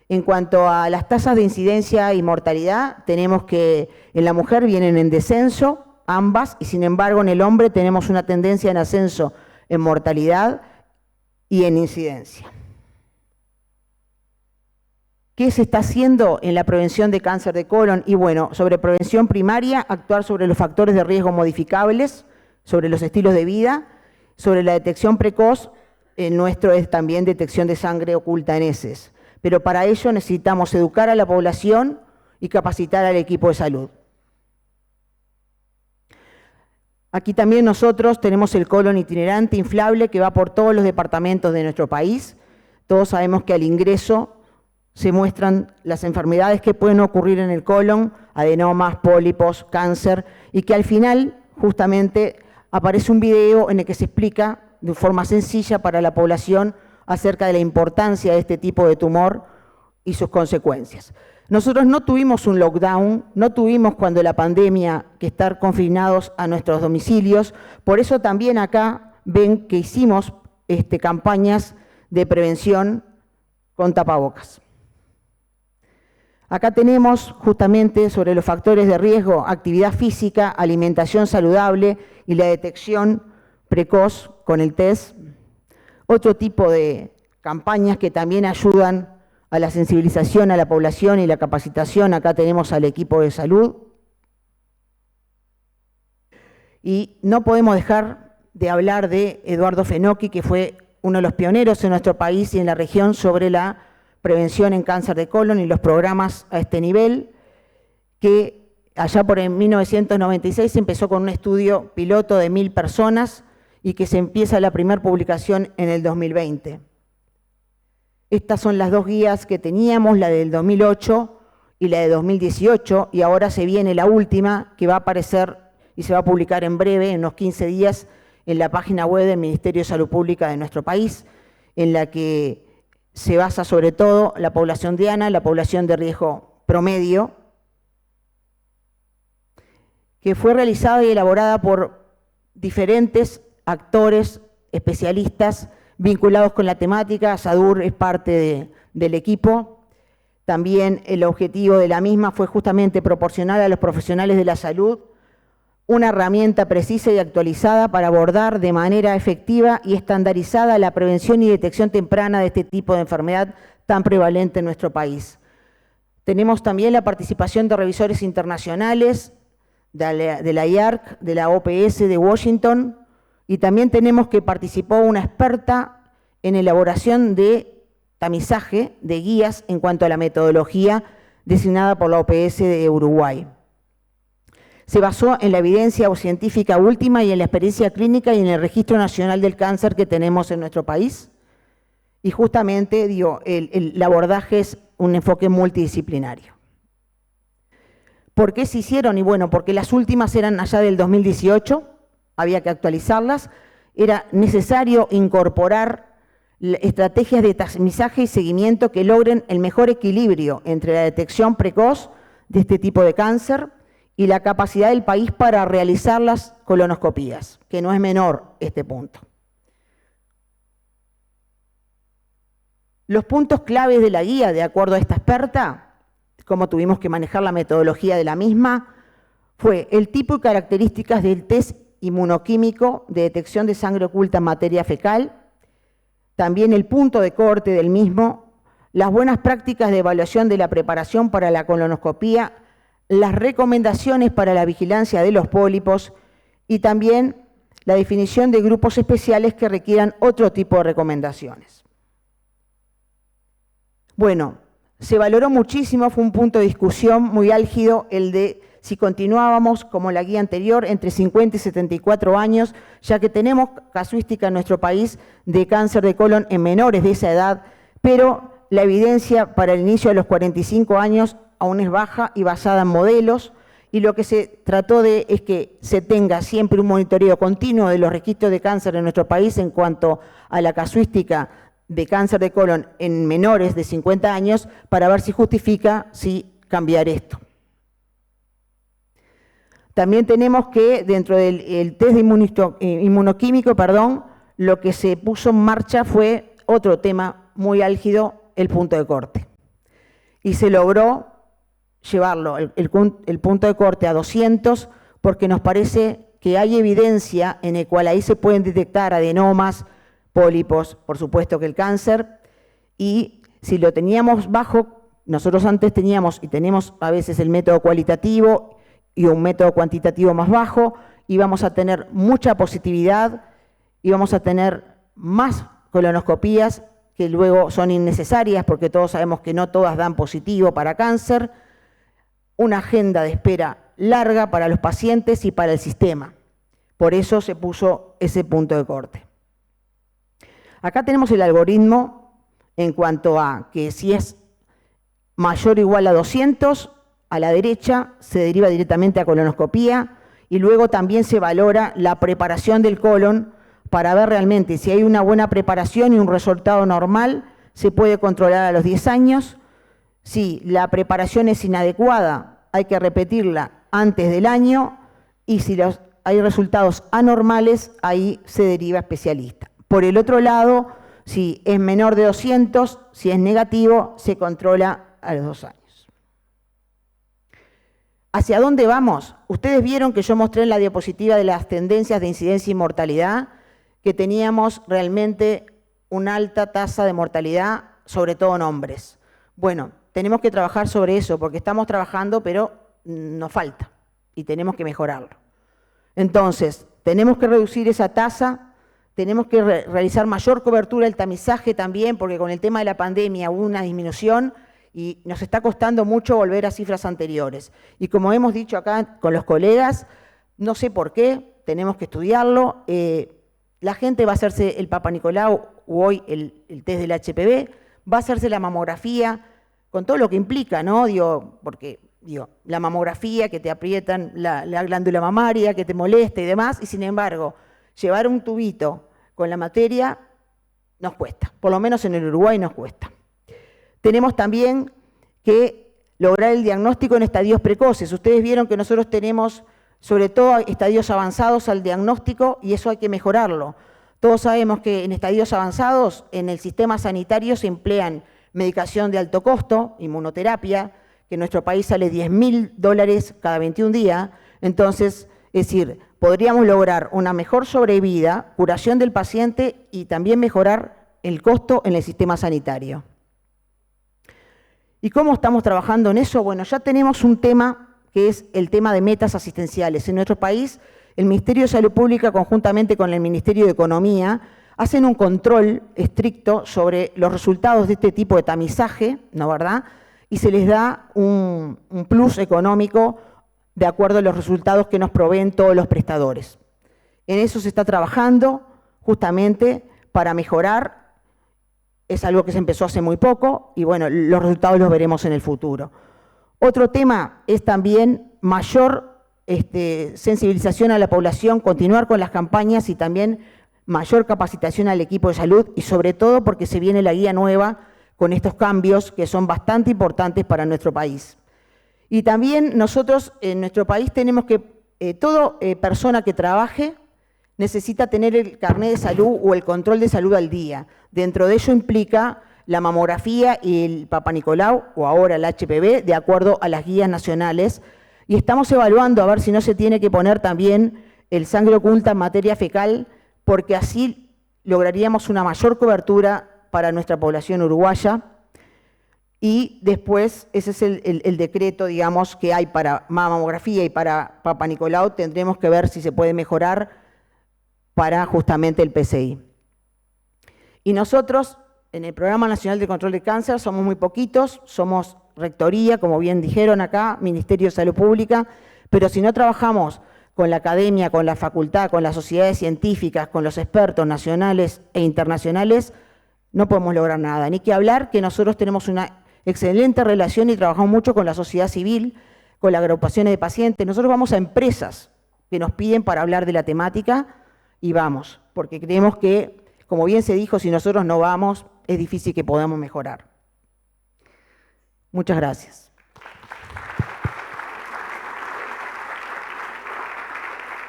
En cuanto a las tasas de incidencia y mortalidad, tenemos que en la mujer vienen en descenso, ambas, y sin embargo en el hombre tenemos una tendencia en ascenso en mortalidad y en incidencia. ¿Qué se está haciendo en la prevención de cáncer de colon? Y bueno, sobre prevención primaria, actuar sobre los factores de riesgo modificables, sobre los estilos de vida, sobre la detección precoz, el nuestro es también detección de sangre oculta en heces. Pero para ello necesitamos educar a la población y capacitar al equipo de salud. Aquí también nosotros tenemos el colon itinerante inflable que va por todos los departamentos de nuestro país. Todos sabemos que al ingreso se muestran las enfermedades que pueden ocurrir en el colon, adenomas, pólipos, cáncer, y que al final justamente aparece un video en el que se explica de forma sencilla para la población acerca de la importancia de este tipo de tumor y sus consecuencias. Nosotros no tuvimos un lockdown, no tuvimos cuando la pandemia que estar confinados a nuestros domicilios, por eso también acá ven que hicimos campañas de prevención con tapabocas. Acá tenemos justamente sobre los factores de riesgo, actividad física, alimentación saludable y la detección precoz con el test. Otro tipo de campañas que también ayudan a la sensibilización a la población y la capacitación. Acá tenemos al equipo de salud. Y no podemos dejar de hablar de Eduardo Fenocchi, que fue uno de los pioneros en nuestro país y en la región sobre la prevención en cáncer de colon y los programas a este nivel, que allá por 1996 se empezó con un estudio piloto de 1000 personas y que se empieza la primera publicación en el 2020. Estas son las dos guías que teníamos, la del 2008 y la de 2018, y ahora se viene la última que va a aparecer y se va a publicar en breve, en unos 15 días, en la página web del Ministerio de Salud Pública de nuestro país, en la que se basa sobre todo la población diana, la población de riesgo promedio, que fue realizada y elaborada por diferentes actores, especialistas, vinculados con la temática. SADUR es parte del equipo. También el objetivo de la misma fue justamente proporcionar a los profesionales de la salud una herramienta precisa y actualizada para abordar de manera efectiva y estandarizada la prevención y detección temprana de este tipo de enfermedad tan prevalente en nuestro país. Tenemos también la participación de revisores internacionales, de la IARC, de la OPS de Washington, y también tenemos que participó una experta en elaboración de tamizaje de guías en cuanto a la metodología designada por la OPS de Uruguay. Se basó en la evidencia científica última y en la experiencia clínica y en el Registro Nacional del Cáncer que tenemos en nuestro país. Y justamente el abordaje es un enfoque multidisciplinario. ¿Por qué se hicieron? Y bueno, porque las últimas eran allá del 2018, había que actualizarlas, era necesario incorporar estrategias de tamizaje y seguimiento que logren el mejor equilibrio entre la detección precoz de este tipo de cáncer y la capacidad del país para realizar las colonoscopías, que no es menor este punto. Los puntos claves de la guía, de acuerdo a esta experta, cómo tuvimos que manejar la metodología de la misma, fue el tipo y características del test inmunoquímico de detección de sangre oculta en materia fecal, también el punto de corte del mismo, las buenas prácticas de evaluación de la preparación para la colonoscopía, las recomendaciones para la vigilancia de los pólipos y también la definición de grupos especiales que requieran otro tipo de recomendaciones. Bueno, se valoró muchísimo, fue un punto de discusión muy álgido el de si continuábamos como la guía anterior entre 50 y 74 años, ya que tenemos casuística en nuestro país de cáncer de colon en menores de esa edad, pero la evidencia para el inicio de los 45 años aún es baja y basada en modelos, y lo que se trató es que se tenga siempre un monitoreo continuo de los registros de cáncer en nuestro país en cuanto a la casuística de cáncer de colon en menores de 50 años para ver si justifica cambiar esto. También tenemos que dentro del test inmunoquímico, lo que se puso en marcha fue otro tema muy álgido, el punto de corte. Y se logró llevarlo, el punto de corte a 200, porque nos parece que hay evidencia en el cual ahí se pueden detectar adenomas, pólipos, por supuesto que el cáncer, y si lo teníamos bajo, nosotros antes teníamos y tenemos a veces el método cualitativo y un método cuantitativo más bajo, y vamos a tener mucha positividad y vamos a tener más colonoscopías que luego son innecesarias porque todos sabemos que no todas dan positivo para cáncer, una agenda de espera larga para los pacientes y para el sistema. Por eso se puso ese punto de corte. Acá tenemos el algoritmo en cuanto a que si es mayor o igual a 200, a la derecha se deriva directamente a colonoscopía y luego también se valora la preparación del colon para ver realmente si hay una buena preparación y un resultado normal, se puede controlar a los 10 años. Si la preparación es inadecuada, hay que repetirla antes del año, y si hay resultados anormales, ahí se deriva a especialista. Por el otro lado, si es menor de 200, si es negativo, se controla a los 2 años. ¿Hacia dónde vamos? Ustedes vieron que yo mostré en la diapositiva de las tendencias de incidencia y mortalidad que teníamos realmente una alta tasa de mortalidad, sobre todo en hombres. Bueno, tenemos que trabajar sobre eso, porque estamos trabajando, pero nos falta y tenemos que mejorarlo. Entonces, tenemos que reducir esa tasa, tenemos que realizar mayor cobertura del tamizaje también, porque con el tema de la pandemia hubo una disminución y nos está costando mucho volver a cifras anteriores. Y como hemos dicho acá con los colegas, no sé por qué, tenemos que estudiarlo. La gente va a hacerse el Papa Nicolau o hoy el test del HPV, va a hacerse la mamografía, con todo lo que implica, ¿no? Porque la mamografía, que te aprietan la glándula mamaria, que te molesta y demás, y sin embargo, llevar un tubito con la materia nos cuesta, por lo menos en el Uruguay nos cuesta. Tenemos también que lograr el diagnóstico en estadios precoces. Ustedes vieron que nosotros tenemos, sobre todo, estadios avanzados al diagnóstico y eso hay que mejorarlo. Todos sabemos que en estadios avanzados, en el sistema sanitario se emplean medicación de alto costo, inmunoterapia, que en nuestro país sale $10.000 cada 21 días. Entonces, es decir, podríamos lograr una mejor sobrevida, curación del paciente y también mejorar el costo en el sistema sanitario. ¿Y cómo estamos trabajando en eso? Bueno, ya tenemos un tema que es el tema de metas asistenciales. En nuestro país, el Ministerio de Salud Pública, conjuntamente con el Ministerio de Economía, hacen un control estricto sobre los resultados de este tipo de tamizaje, ¿no verdad? Y se les da un plus económico de acuerdo a los resultados que nos proveen todos los prestadores. En eso se está trabajando justamente para mejorar. Es algo que se empezó hace muy poco y bueno, los resultados los veremos en el futuro. Otro tema es también mayor sensibilización a la población, continuar con las campañas y también mayor capacitación al equipo de salud y sobre todo porque se viene la guía nueva con estos cambios que son bastante importantes para nuestro país. Y también nosotros en nuestro país tenemos que, toda persona que trabaje necesita tener el carnet de salud o el control de salud al día. Dentro de ello implica la mamografía y el Papa Nicolau, o ahora el HPV, de acuerdo a las guías nacionales. Y estamos evaluando a ver si no se tiene que poner también el sangre oculta en materia fecal, porque así lograríamos una mayor cobertura para nuestra población uruguaya. Y después, ese es el decreto, digamos, que hay para mamografía y para Papa Nicolau. Tendremos que ver si se puede mejorar para justamente el PCI. Y nosotros, en el Programa Nacional de Control de Cáncer, somos muy poquitos, somos rectoría, como bien dijeron acá, Ministerio de Salud Pública, pero si no trabajamos con la academia, con la facultad, con las sociedades científicas, con los expertos nacionales e internacionales, no podemos lograr nada. Ni que hablar que nosotros tenemos una excelente relación y trabajamos mucho con la sociedad civil, con las agrupaciones de pacientes. Nosotros vamos a empresas que nos piden para hablar de la temática y vamos, porque creemos que, como bien se dijo, si nosotros no vamos, es difícil que podamos mejorar. Muchas gracias.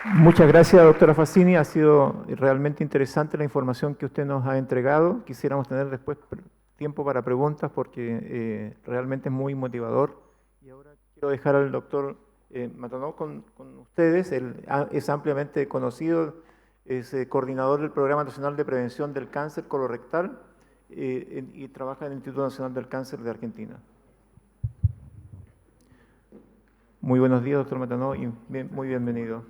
Muchas gracias, doctora Fassini. Ha sido realmente interesante la información que usted nos ha entregado. Quisiéramos tener después tiempo para preguntas porque realmente es muy motivador. Y ahora quiero dejar al doctor Matonó con ustedes. Él es ampliamente conocido, es coordinador del Programa Nacional de Prevención del Cáncer Colorectal y trabaja en el Instituto Nacional del Cáncer de Argentina. Muy buenos días, doctor Matonó, y muy bienvenido.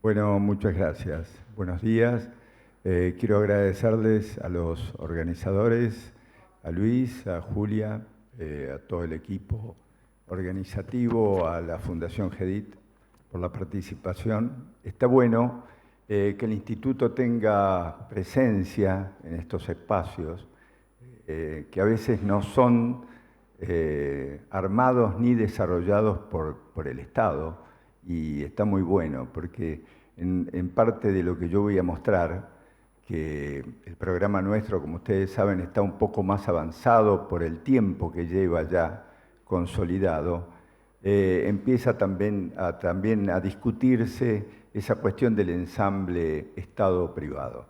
Bueno, muchas gracias. Buenos días. Quiero agradecerles a los organizadores, a Luis, a Julia, a todo el equipo organizativo, a la Fundación GEDIT por la participación. Está bueno que el Instituto tenga presencia en estos espacios, que a veces no son armados ni desarrollados por el Estado, y está muy bueno, porque en parte de lo que yo voy a mostrar, que el programa nuestro, como ustedes saben, está un poco más avanzado por el tiempo que lleva ya consolidado, empieza también a discutirse esa cuestión del ensamble Estado-privado.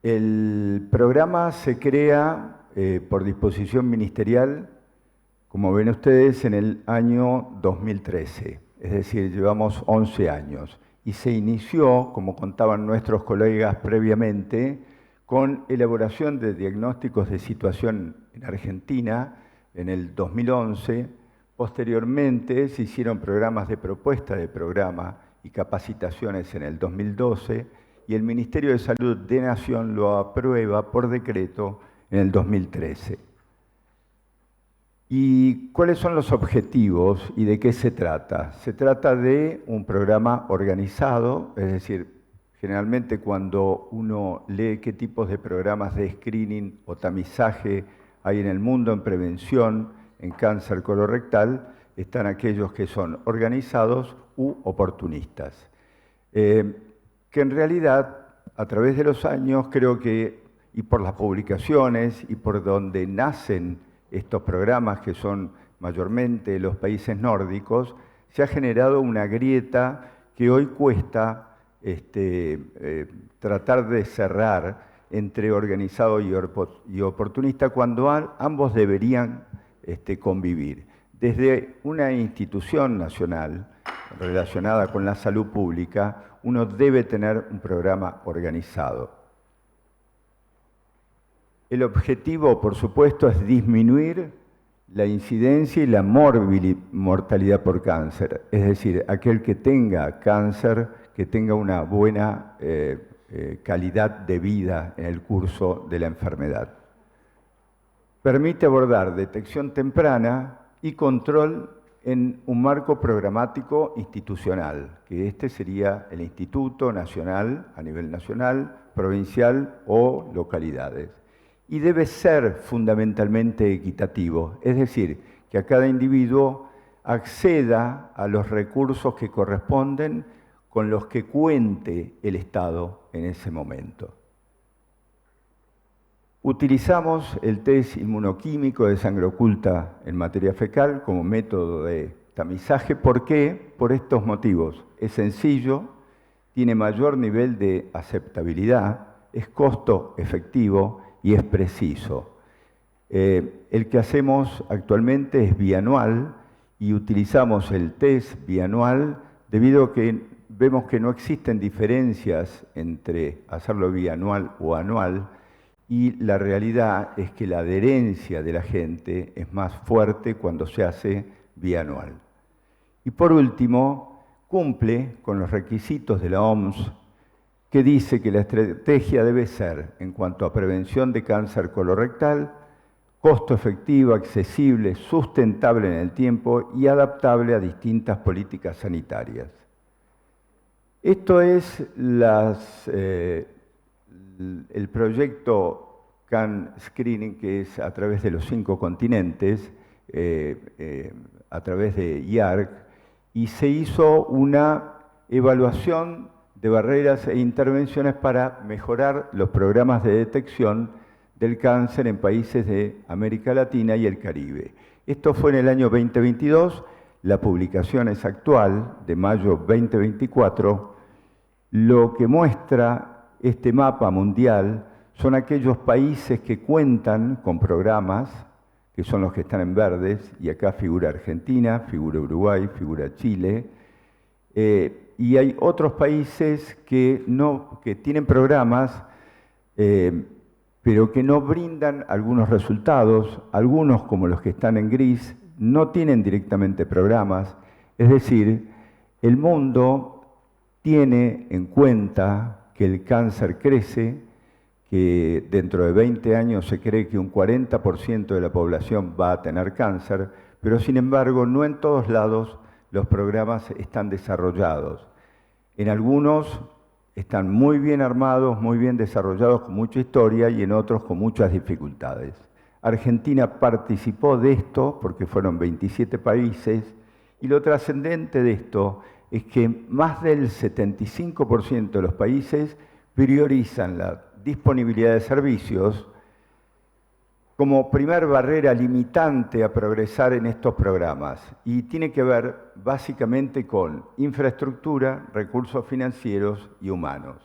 El programa se crea por disposición ministerial, como ven ustedes, en el año 2013, es decir, llevamos 11 años, y se inició, como contaban nuestros colegas previamente, con elaboración de diagnósticos de situación en Argentina en el 2011. Posteriormente se hicieron programas de propuesta de programa y capacitaciones en el 2012, y el Ministerio de Salud de Nación lo aprueba por decreto en el 2013. ¿Y cuáles son los objetivos y de qué se trata? Se trata de un programa organizado, es decir, generalmente cuando uno lee qué tipos de programas de screening o tamizaje hay en el mundo en prevención en cáncer colorectal, están aquellos que son organizados u oportunistas. Que en realidad, a través de los años, creo que, y por las publicaciones y por donde nacen estos programas, que son mayormente los países nórdicos, se ha generado una grieta que hoy cuesta tratar de cerrar entre organizado y oportunista, cuando ambos deberían convivir. Desde una institución nacional relacionada con la salud pública, uno debe tener un programa organizado. El objetivo, por supuesto, es disminuir la incidencia y la mortalidad por cáncer, es decir, aquel que tenga cáncer, que tenga una buena calidad de vida en el curso de la enfermedad. Permite abordar detección temprana y control en un marco programático institucional, que este sería el Instituto Nacional, a nivel nacional, provincial o localidades. Y debe ser fundamentalmente equitativo, es decir, que a cada individuo acceda a los recursos que corresponden con los que cuente el Estado en ese momento. Utilizamos el test inmunoquímico de sangre oculta en materia fecal como método de tamizaje. ¿Por qué? Por estos motivos. Es sencillo, tiene mayor nivel de aceptabilidad, es costo efectivo y es preciso. El que hacemos actualmente es bianual y utilizamos el test bianual debido a que vemos que no existen diferencias entre hacerlo bianual o anual, y la realidad es que la adherencia de la gente es más fuerte cuando se hace bianual. Y por último, cumple con los requisitos de la OMS, que dice que la estrategia debe ser, en cuanto a prevención de cáncer colorectal, costo efectivo, accesible, sustentable en el tiempo y adaptable a distintas políticas sanitarias. Esto es el proyecto Can Screening, que es a través de los 5 continentes, a través de IARC, y se hizo una evaluación de barreras e intervenciones para mejorar los programas de detección del cáncer en países de América Latina y el Caribe. Esto fue en el año 2022, la publicación es actual, de mayo 2024. Lo que muestra este mapa mundial son aquellos países que cuentan con programas, que son los que están en verdes, y acá figura Argentina, figura Uruguay, figura Chile, y hay otros países que tienen programas, pero que no brindan algunos resultados. Algunos, como los que están en gris, no tienen directamente programas. Es decir, el mundo tiene en cuenta que el cáncer crece, que dentro de 20 años se cree que un 40% de la población va a tener cáncer, pero sin embargo no en todos lados los programas están desarrollados. En algunos están muy bien armados, muy bien desarrollados, con mucha historia, y en otros con muchas dificultades. Argentina participó de esto porque fueron 27 países, y lo trascendente de esto es que más del 75% de los países priorizan la disponibilidad de servicios como primer barrera limitante a progresar en estos programas, y tiene que ver básicamente con infraestructura, recursos financieros y humanos.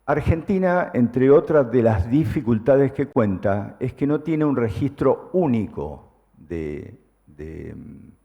Argentina, entre otras de las dificultades que cuenta, es que no tiene un registro único de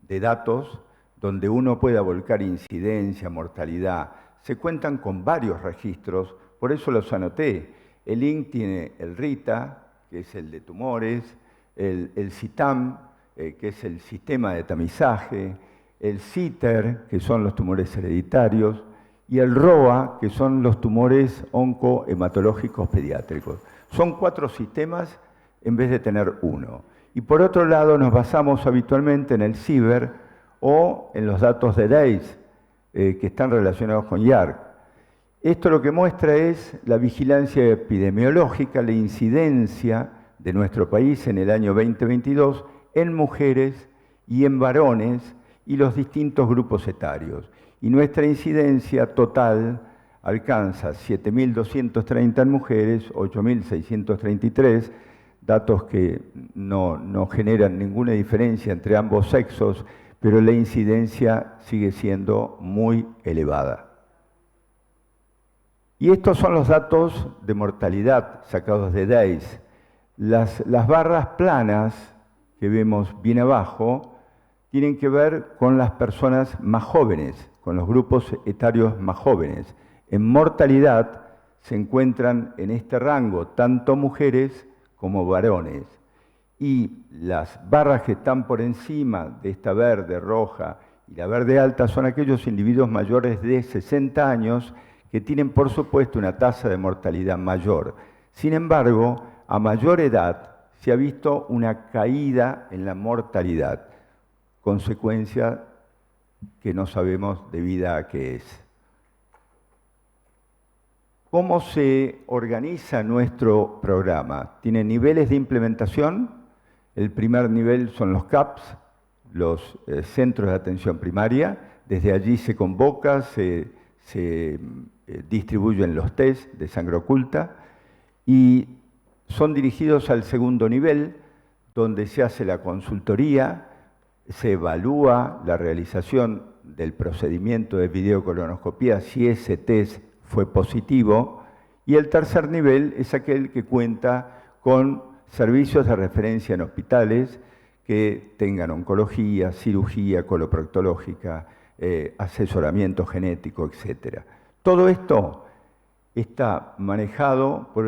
datos donde uno pueda volcar incidencia, mortalidad. Se cuentan con varios registros, por eso los anoté. El INC tiene el RITA, que es el de tumores, el CITAM, que es el sistema de tamizaje, el CITER, que son los tumores hereditarios, y el ROA, que son los tumores oncohematológicos pediátricos. Son 4 sistemas en vez de tener uno. Y por otro lado, nos basamos habitualmente en el CIBER o en los datos de DAIS, que están relacionados con IARC. Esto lo que muestra es la vigilancia epidemiológica, la incidencia de nuestro país en el año 2022 en mujeres y en varones y los distintos grupos etarios. Y nuestra incidencia total alcanza 7.230 en mujeres, 8.633, datos que no generan ninguna diferencia entre ambos sexos, pero la incidencia sigue siendo muy elevada. Y estos son los datos de mortalidad sacados de DAIS. Las barras planas que vemos bien abajo tienen que ver con las personas más jóvenes, con los grupos etarios más jóvenes. En mortalidad se encuentran en este rango tanto mujeres como varones. Y las barras que están por encima de esta verde, roja y la verde alta son aquellos individuos mayores de 60 años que tienen, por supuesto, una tasa de mortalidad mayor. Sin embargo, a mayor edad se ha visto una caída en la mortalidad, consecuencia que no sabemos debida a qué es. ¿Cómo se organiza nuestro programa? Tiene niveles de implementación. El primer nivel son los CAPS, los centros de atención primaria. Desde allí se convoca, se distribuyen los test de sangre oculta y son dirigidos al segundo nivel, donde se hace la consultoría, se evalúa la realización del procedimiento de videocolonoscopía si ese test fue positivo, y el tercer nivel es aquel que cuenta con servicios de referencia en hospitales que tengan oncología, cirugía coloproctológica, asesoramiento genético, etc. Todo esto está manejado por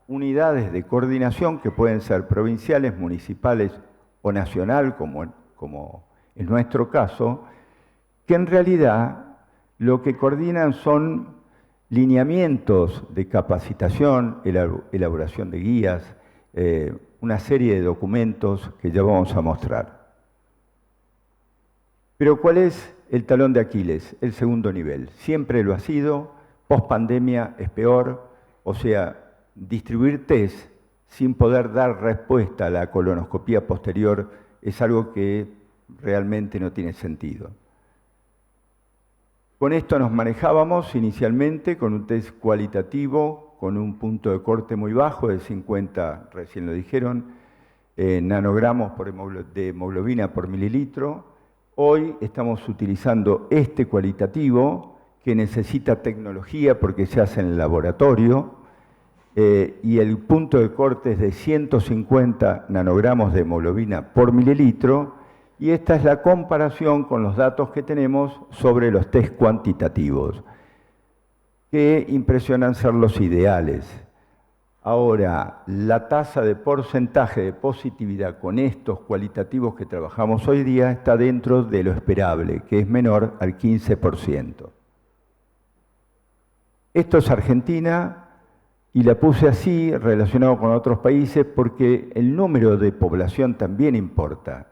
unidades de coordinación que pueden ser provinciales, municipales o nacional, como en nuestro caso, que en realidad lo que coordinan son lineamientos de capacitación, elaboración de guías, una serie de documentos que ya vamos a mostrar. Pero ¿cuál es el talón de Aquiles? El segundo nivel. Siempre lo ha sido, post-pandemia es peor, o sea, distribuir test sin poder dar respuesta a la colonoscopía posterior es algo que realmente no tiene sentido. Con esto nos manejábamos inicialmente con un test cualitativo, con un punto de corte muy bajo de 50, recién lo dijeron, nanogramos de hemoglobina por mililitro. Hoy estamos utilizando este cualitativo que necesita tecnología porque se hace en el laboratorio y el punto de corte es de 150 nanogramos de hemoglobina por mililitro, y esta es la comparación con los datos que tenemos sobre los test cuantitativos, que impresionan ser los ideales. Ahora, la tasa de porcentaje de positividad con estos cualitativos que trabajamos hoy día está dentro de lo esperable, que es menor al 15%. Esto es Argentina, Y la puse así, relacionado con otros países, porque el número de población también importa.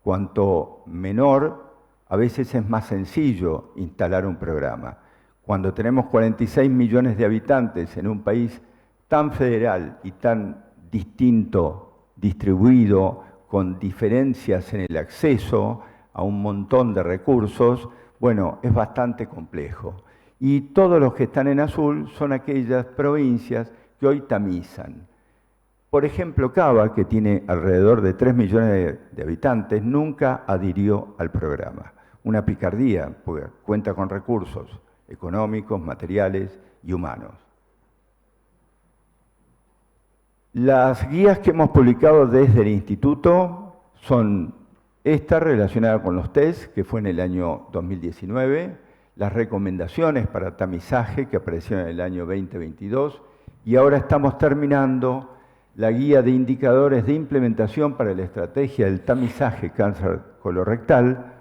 Cuanto menor, a veces es más sencillo instalar un programa. Cuando tenemos 46 millones de habitantes en un país tan federal y tan distinto, distribuido, con diferencias en el acceso a un montón de recursos, bueno, es bastante complejo. Y todos los que están en azul son aquellas provincias que hoy tamizan. Por ejemplo, Cava, que tiene alrededor de 3 millones de habitantes, nunca adhirió al programa. Una picardía, porque cuenta con recursos económicos, materiales y humanos. Las guías que hemos publicado desde el Instituto son esta relacionada con los test, que fue en el año 2019, las recomendaciones para tamizaje, que aparecieron en el año 2022, y ahora estamos terminando la guía de indicadores de implementación para la estrategia del tamizaje cáncer colorectal,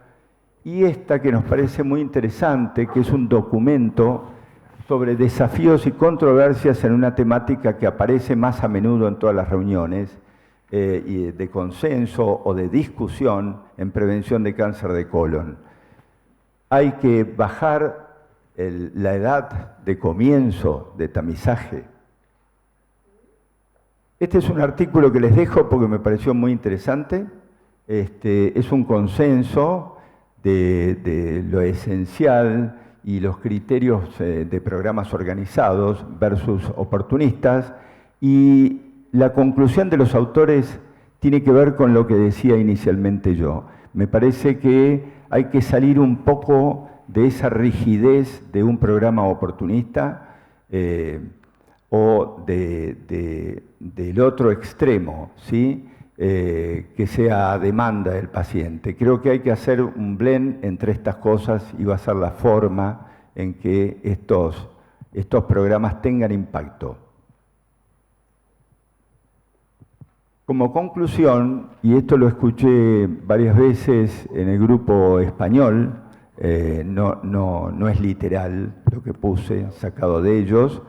y esta que nos parece muy interesante, que es un documento sobre desafíos y controversias en una temática que aparece más a menudo en todas las reuniones de consenso o de discusión en prevención de cáncer de colon. Hay que bajar la edad de comienzo de tamizaje. Este es un artículo que les dejo porque me pareció muy interesante. Es un consenso de lo esencial y los criterios de programas organizados versus oportunistas. Y la conclusión de los autores tiene que ver con lo que decía inicialmente yo. Me parece que hay que salir un poco de esa rigidez de un programa oportunista o del otro extremo, ¿sí? Que sea a demanda del paciente. Creo que hay que hacer un blend entre estas cosas y va a ser la forma en que estos programas tengan impacto. Como conclusión, y esto lo escuché varias veces en el grupo español, no es literal lo que puse, sacado de ellos,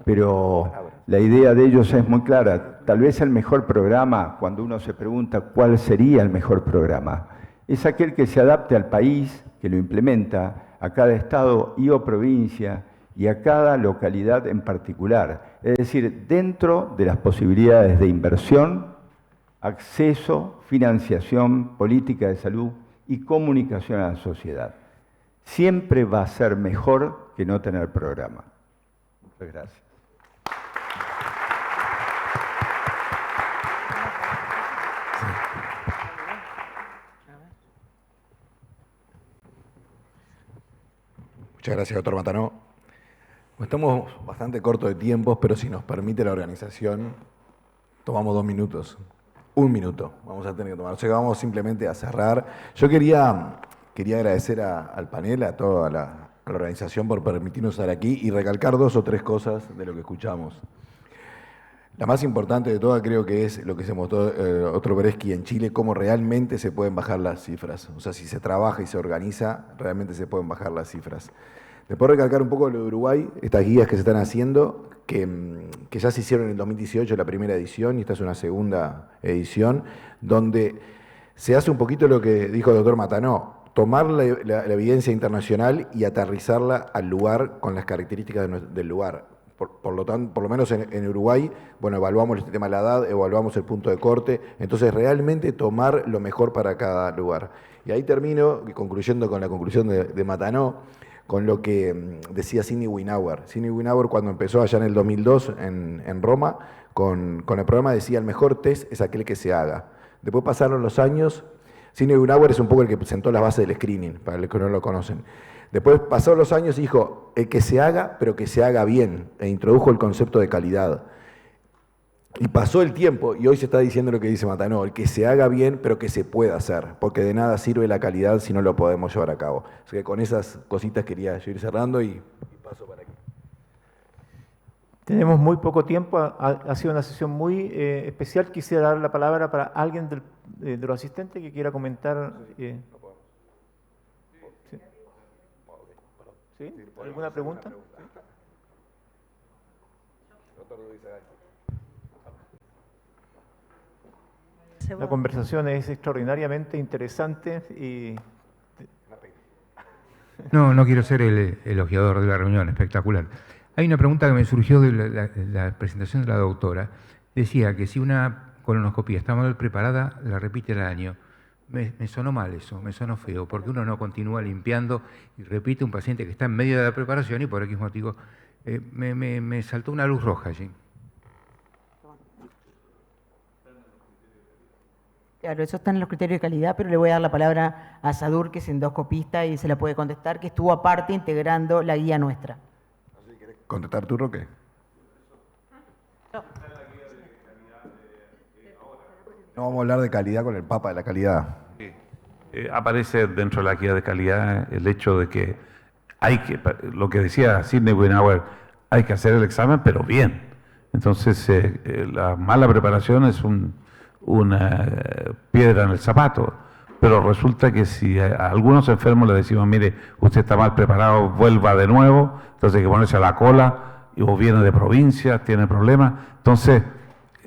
pero la idea de ellos es muy clara. Tal vez el mejor programa, cuando uno se pregunta cuál sería el mejor programa, es aquel que se adapte al país, que lo implementa, a cada estado y o provincia y a cada localidad en particular. Es decir, dentro de las posibilidades de inversión, acceso, financiación, política de salud y comunicación a la sociedad. Siempre va a ser mejor que no tener programa. Muchas gracias. Muchas gracias, doctor Matanó. Estamos bastante cortos de tiempos, pero si nos permite la organización, tomamos 2 minutos. 1 minuto vamos a tener que tomar. O sea, vamos simplemente a cerrar. Yo quería agradecer al panel, a toda la organización por permitirnos estar aquí y recalcar 2 o 3 cosas de lo que escuchamos. La más importante de todas creo que es lo que se mostró otro Bresky en Chile, cómo realmente se pueden bajar las cifras. O sea, si se trabaja y se organiza, realmente se pueden bajar las cifras. Después recalcar un poco lo de Uruguay, estas guías que se están haciendo, que ya se hicieron en el 2018 la primera edición y esta es una segunda edición, donde se hace un poquito lo que dijo el doctor Matanó, tomar la evidencia internacional y aterrizarla al lugar con las características del lugar. Por lo menos en Uruguay, bueno, evaluamos el tema de la edad, evaluamos el punto de corte, entonces realmente tomar lo mejor para cada lugar. Y ahí termino, concluyendo con la conclusión de Matanó, con lo que decía Sidney Wynauer. Sidney Wynauer, cuando empezó allá en el 2002 en Roma, con el programa decía, el mejor test es aquel que se haga. Después pasaron los años, Sidney Wynauer es un poco el que sentó las bases del screening, para los que no lo conocen. Después pasaron los años y dijo, el que se haga, pero que se haga bien, e introdujo el concepto de calidad. Y pasó el tiempo, y hoy se está diciendo lo que dice Matanó, el que se haga bien, pero que se pueda hacer, porque de nada sirve la calidad si no lo podemos llevar a cabo. Así que con esas cositas quería yo ir cerrando y paso para aquí. Tenemos muy poco tiempo, ha sido una sesión muy especial. Quisiera dar la palabra para alguien de los asistentes que quiera comentar. ¿Sí? ¿Alguna pregunta? La conversación es extraordinariamente interesante y... No quiero ser el elogiador de la reunión, espectacular. Hay una pregunta que me surgió de la presentación de la doctora. Decía que si una colonoscopía está mal preparada, la repite al año. Me sonó mal eso, me sonó feo, porque uno no continúa limpiando y repite un paciente que está en medio de la preparación y por X motivo me saltó una luz roja allí. Claro, eso está en los criterios de calidad, pero le voy a dar la palabra a Sadur, que es endoscopista y se la puede contestar, que estuvo aparte integrando la guía nuestra. ¿Quieres contestar tú, Roque? No vamos a hablar de calidad con el Papa de la calidad. Sí. Aparece dentro de la guía de calidad el hecho de que lo que decía Sidney Winauer, hay que hacer el examen, pero bien. Entonces, la mala preparación es una piedra en el zapato, pero resulta que si a algunos enfermos le decimos, mire, usted está mal preparado, vuelva de nuevo, entonces hay que ponerse a la cola, o viene de provincia, tiene problemas, entonces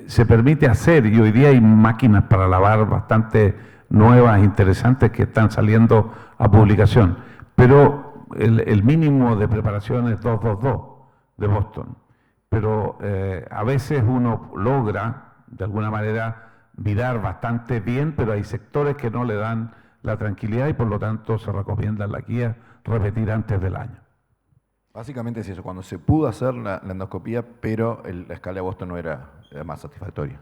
se permite hacer, y hoy día hay máquinas para lavar bastante nuevas, interesantes, que están saliendo a publicación, pero el mínimo de preparación es 222 de Boston, pero a veces uno logra, de alguna manera, mirar bastante bien, pero hay sectores que no le dan la tranquilidad y por lo tanto se recomienda en la guía repetir antes del año. Básicamente es eso, cuando se pudo hacer la endoscopía, pero la escala de Boston no era más satisfactoria.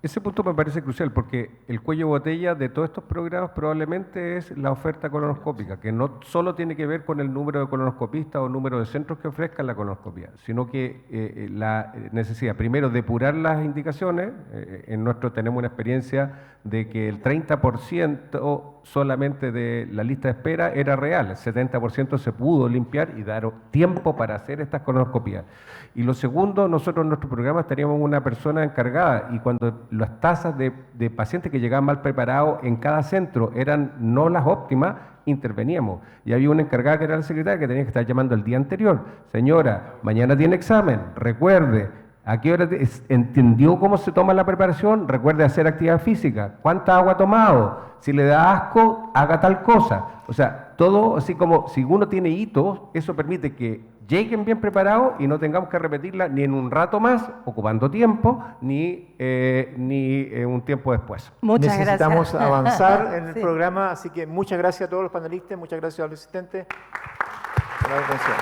Ese punto me parece crucial porque el cuello de botella de todos estos programas probablemente es la oferta colonoscópica, que no solo tiene que ver con el número de colonoscopistas o número de centros que ofrezcan la colonoscopia, sino que la necesidad, primero, depurar las indicaciones. En nuestro tenemos una experiencia de que el 30% solamente de la lista de espera era real, el 70% se pudo limpiar y dar tiempo para hacer estas colonoscopías. Y lo segundo, nosotros en nuestro programa teníamos una persona encargada y cuando las tasas de pacientes que llegaban mal preparados en cada centro eran no las óptimas, interveníamos. Y había una encargada que era la secretaria que tenía que estar llamando el día anterior. Señora, mañana tiene examen, recuerde, ¿a qué hora entendió cómo se toma la preparación? Recuerde hacer actividad física. ¿Cuánta agua ha tomado? Si le da asco, haga tal cosa. O sea, todo así como si uno tiene hitos, eso permite que lleguen bien preparados y no tengamos que repetirla ni en un rato más, ocupando tiempo, ni un tiempo después. Necesitamos avanzar en el programa, así que muchas gracias a todos los panelistas, muchas gracias a los asistentes por la atención.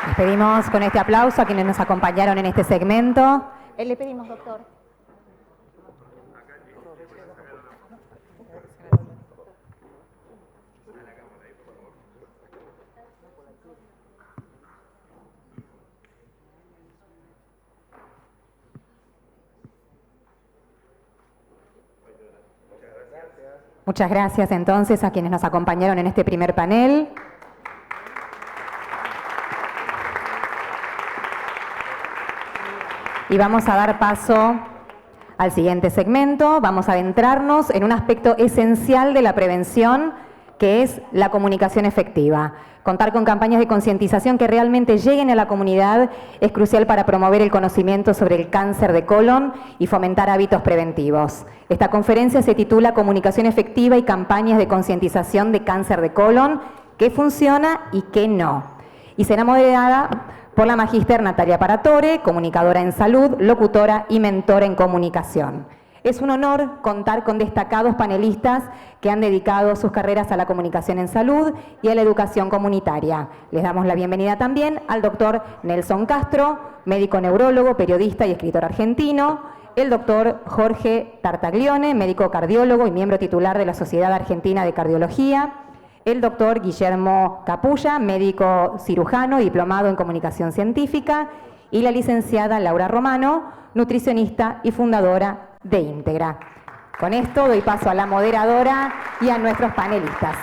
Les pedimos con este aplauso a quienes nos acompañaron en este segmento. Le pedimos, doctor. Muchas gracias entonces a quienes nos acompañaron en este primer panel. Y vamos a dar paso al siguiente segmento. Vamos a adentrarnos en un aspecto esencial de la prevención, que es la comunicación efectiva. Contar con campañas de concientización que realmente lleguen a la comunidad es crucial para promover el conocimiento sobre el cáncer de colon y fomentar hábitos preventivos. Esta conferencia se titula Comunicación efectiva y campañas de concientización de cáncer de colon, qué funciona y qué no. Y será moderada por la magíster Natalia Paratore, comunicadora en salud, locutora y mentora en comunicación. Es un honor contar con destacados panelistas que han dedicado sus carreras a la comunicación en salud y a la educación comunitaria. Les damos la bienvenida también al doctor Nelson Castro, médico neurólogo, periodista y escritor argentino, el doctor Jorge Tartaglione, médico cardiólogo y miembro titular de la Sociedad Argentina de Cardiología, el doctor Guillermo Capulla, médico cirujano y diplomado en comunicación científica, y la licenciada Laura Romano, nutricionista y fundadora de Íntegra. Con esto doy paso a la moderadora y a nuestros panelistas.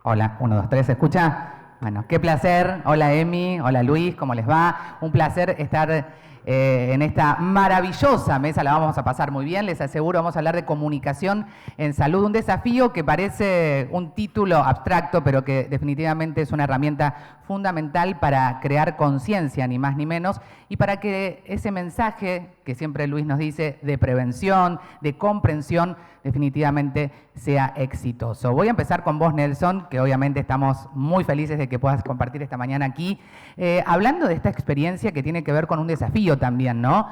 Hola, 1, 2, 3, ¿se escucha? Bueno, qué placer. Hola Emi, hola Luis, ¿cómo les va? Un placer estar en esta maravillosa mesa. La vamos a pasar muy bien, les aseguro. Vamos a hablar de comunicación en salud, un desafío que parece un título abstracto, pero que definitivamente es una herramienta fundamental para crear conciencia, ni más ni menos, y para que ese mensaje que siempre Luis nos dice de prevención, de comprensión, definitivamente sea exitoso. Voy a empezar con vos, Nelson, que obviamente estamos muy felices de que puedas compartir esta mañana aquí, hablando de esta experiencia que tiene que ver con un desafío también, ¿no?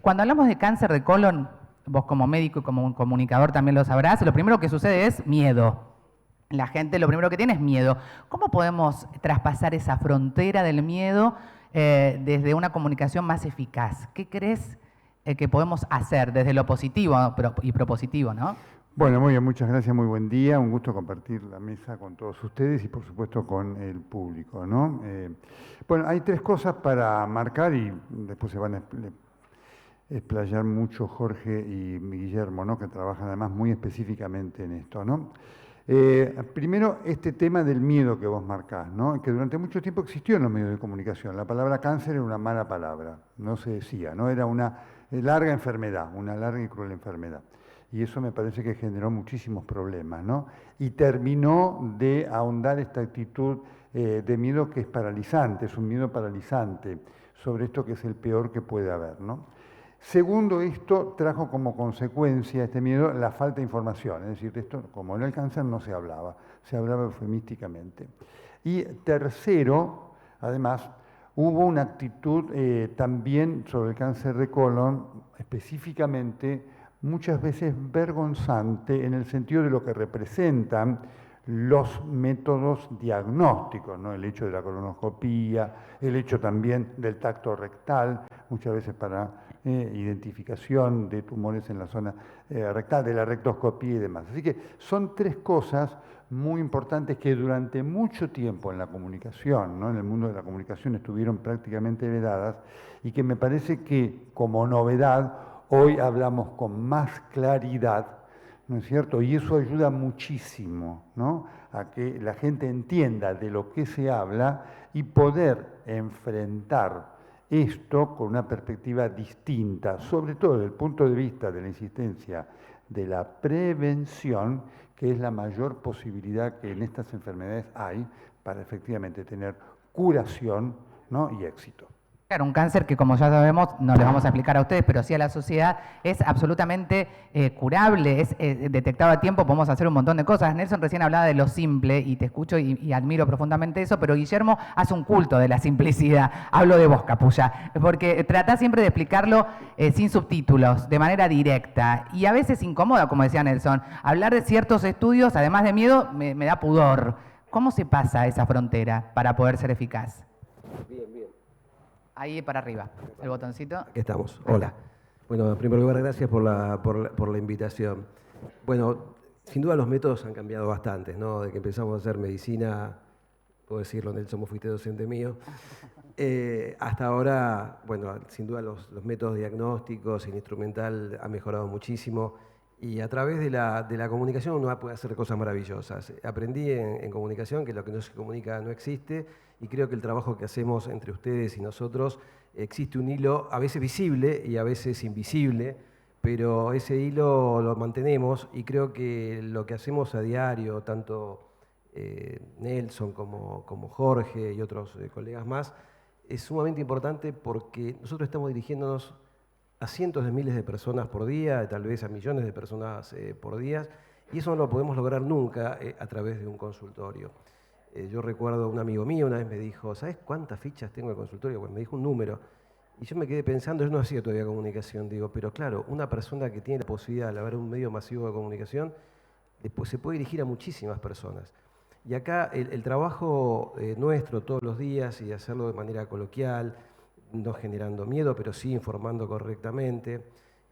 Cuando hablamos de cáncer de colon, vos como médico y como un comunicador también lo sabrás, lo primero que sucede es miedo. La gente lo primero que tiene es miedo. ¿Cómo podemos traspasar esa frontera del miedo desde una comunicación más eficaz? ¿Qué crees que podemos hacer desde lo positivo y propositivo, ¿no? Bueno, muy bien, muchas gracias, muy buen día. Un gusto compartir la mesa con todos ustedes y por supuesto con el público, ¿no? Bueno, hay tres cosas para marcar y después se van a explayar mucho Jorge y Guillermo, ¿no? Que trabajan además muy específicamente en esto, ¿no? Primero, este tema del miedo que vos marcás, ¿no? Que durante mucho tiempo existió en los medios de comunicación. La palabra cáncer era una mala palabra, no se decía, ¿no? Era una larga enfermedad, una larga y cruel enfermedad. Y eso me parece que generó muchísimos problemas, ¿no? Y terminó de ahondar esta actitud de miedo que es paralizante, es un miedo paralizante sobre esto que es el peor que puede haber, ¿no? Segundo, esto trajo como consecuencia, este miedo, la falta de información. Es decir, esto, como en el cáncer no se hablaba eufemísticamente. Y tercero, además, hubo una actitud también sobre el cáncer de colon, específicamente, muchas veces vergonzante en el sentido de lo que representan los métodos diagnósticos, ¿no? El hecho de la colonoscopía, el hecho también del tacto rectal, muchas veces para identificación de tumores en la zona rectal, de la rectoscopía y demás. Así que son tres cosas muy importantes que durante mucho tiempo en la comunicación, ¿no? En el mundo de la comunicación estuvieron prácticamente vedadas y que me parece que como novedad hoy hablamos con más claridad, ¿no es cierto? Y eso ayuda muchísimo, ¿no? A que la gente entienda de lo que se habla y poder enfrentar esto con una perspectiva distinta, sobre todo desde el punto de vista de la insistencia de la prevención, que es la mayor posibilidad que en estas enfermedades hay para efectivamente tener curación, ¿no? Y éxito. Claro, un cáncer que, como ya sabemos, no les vamos a explicar a ustedes, pero sí a la sociedad, es absolutamente curable, es detectado a tiempo, podemos hacer un montón de cosas. Nelson recién hablaba de lo simple, y te escucho y admiro profundamente eso, pero Guillermo hace un culto de la simplicidad. Hablo de vos, Capulla, porque tratás siempre de explicarlo sin subtítulos, de manera directa, y a veces incomoda, como decía Nelson. Hablar de ciertos estudios, además de miedo, me da pudor. ¿Cómo se pasa esa frontera para poder ser eficaz? Bien. Ahí para arriba, el botoncito. Aquí estamos. Hola. Bueno, en primer lugar, gracias por la invitación. Bueno, sin duda los métodos han cambiado bastante, ¿no? De que empezamos a hacer medicina, puedo decirlo, Nelson, vos fuiste docente mío, hasta ahora, bueno, sin duda los métodos diagnósticos, el instrumental ha mejorado muchísimo y a través de la comunicación uno puede hacer cosas maravillosas. Aprendí en comunicación que lo que no se comunica no existe. Y creo que el trabajo que hacemos entre ustedes y nosotros, existe un hilo a veces visible y a veces invisible, pero ese hilo lo mantenemos y creo que lo que hacemos a diario, tanto Nelson como Jorge y otros colegas más, es sumamente importante porque nosotros estamos dirigiéndonos a cientos de miles de personas por día, tal vez a millones de personas por día, y eso no lo podemos lograr nunca a través de un consultorio. Yo recuerdo un amigo mío una vez me dijo, ¿sabes cuántas fichas tengo en el consultorio? Pues me dijo un número. Y yo me quedé pensando, yo no hacía todavía comunicación, digo, pero claro, una persona que tiene la posibilidad de haber un medio masivo de comunicación, después se puede dirigir a muchísimas personas. Y acá el trabajo nuestro todos los días y hacerlo de manera coloquial, no generando miedo, pero sí informando correctamente.